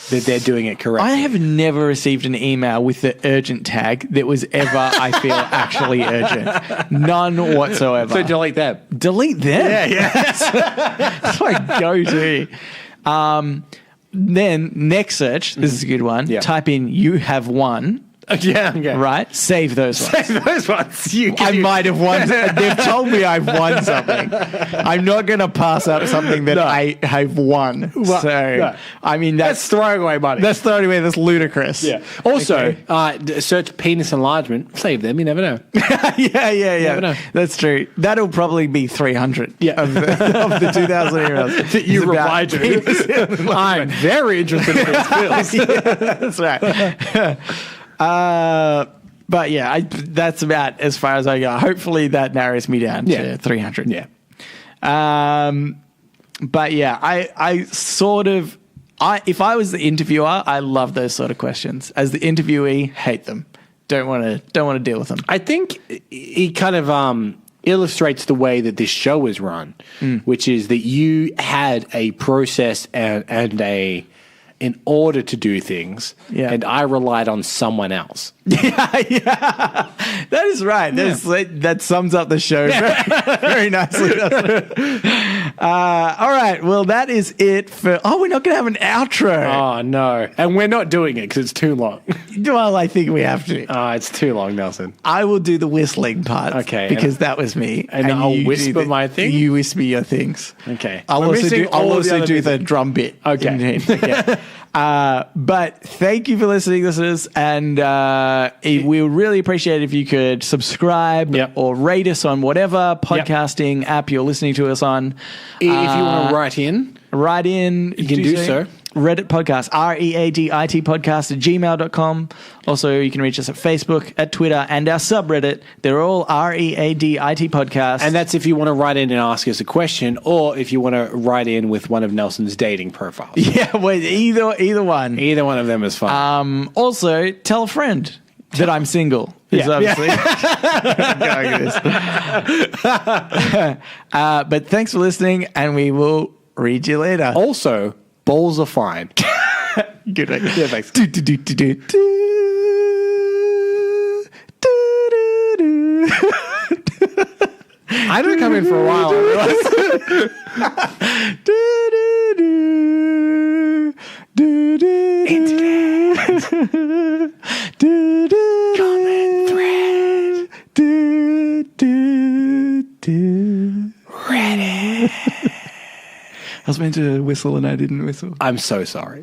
that they're doing it correctly? I have never received an email with the urgent tag that was ever, I feel, actually urgent. None whatsoever. So delete them. Delete them? Yeah. That's my go-to. Then next search, this is a good one. Yeah. Type in, you have won. Yeah, okay. Right? Save those ones. Save those ones. I might have won. They've told me I've won something. I'm not going to pass up something that I have won. I mean, that's throwing away money. That's throwing away. That's ludicrous. Yeah. Also, search penis enlargement. Save them. You never know. Yeah. You never know. That's true. That'll probably be 300 of the 2,000 emails that you reply to. I'm very interested in these bills. That's right. But yeah, that's about as far as I go. Hopefully that narrows me down to 300. Yeah. But yeah, I sort of, if I was the interviewer, I love those sort of questions. As the interviewee, hate them. Don't want to deal with them. I think it kind of illustrates the way that this show is run, which is that you had a process and in order to do things, and I relied on someone else. Yeah. That is right. That sums up the show very, very nicely. All right. Well, that is it for... Oh, we're not going to have an outro. Oh, no. And we're not doing it because it's too long. Well, I think we have to. It's too long, Nelson. I will do the whistling part. Okay. Because that was me. And I'll whisper my thing? You whisper your things. Okay. I'll also do the drum bit. Okay. Okay. But thank you for listening, listeners. And we would really appreciate it if you could subscribe or rate us on whatever podcasting app you're listening to us on. If you want to write in, you can do so. Reddit podcast, READIT podcast @gmail.com. Also, you can reach us at Facebook, at Twitter, and our subreddit. They're all READIT podcast. And that's if you want to write in and ask us a question, or if you want to write in with one of Nelson's dating profiles. Yeah, well, either one. Either one of them is fine. Also, tell a friend that I'm single. Obviously. But thanks for listening, and we will read you later. Also, balls are fine. Good. Yeah, thanks. I didn't come in for a while, I realized. Internet. Common thread. Reddit. I was meant to whistle and I didn't whistle. I'm so sorry.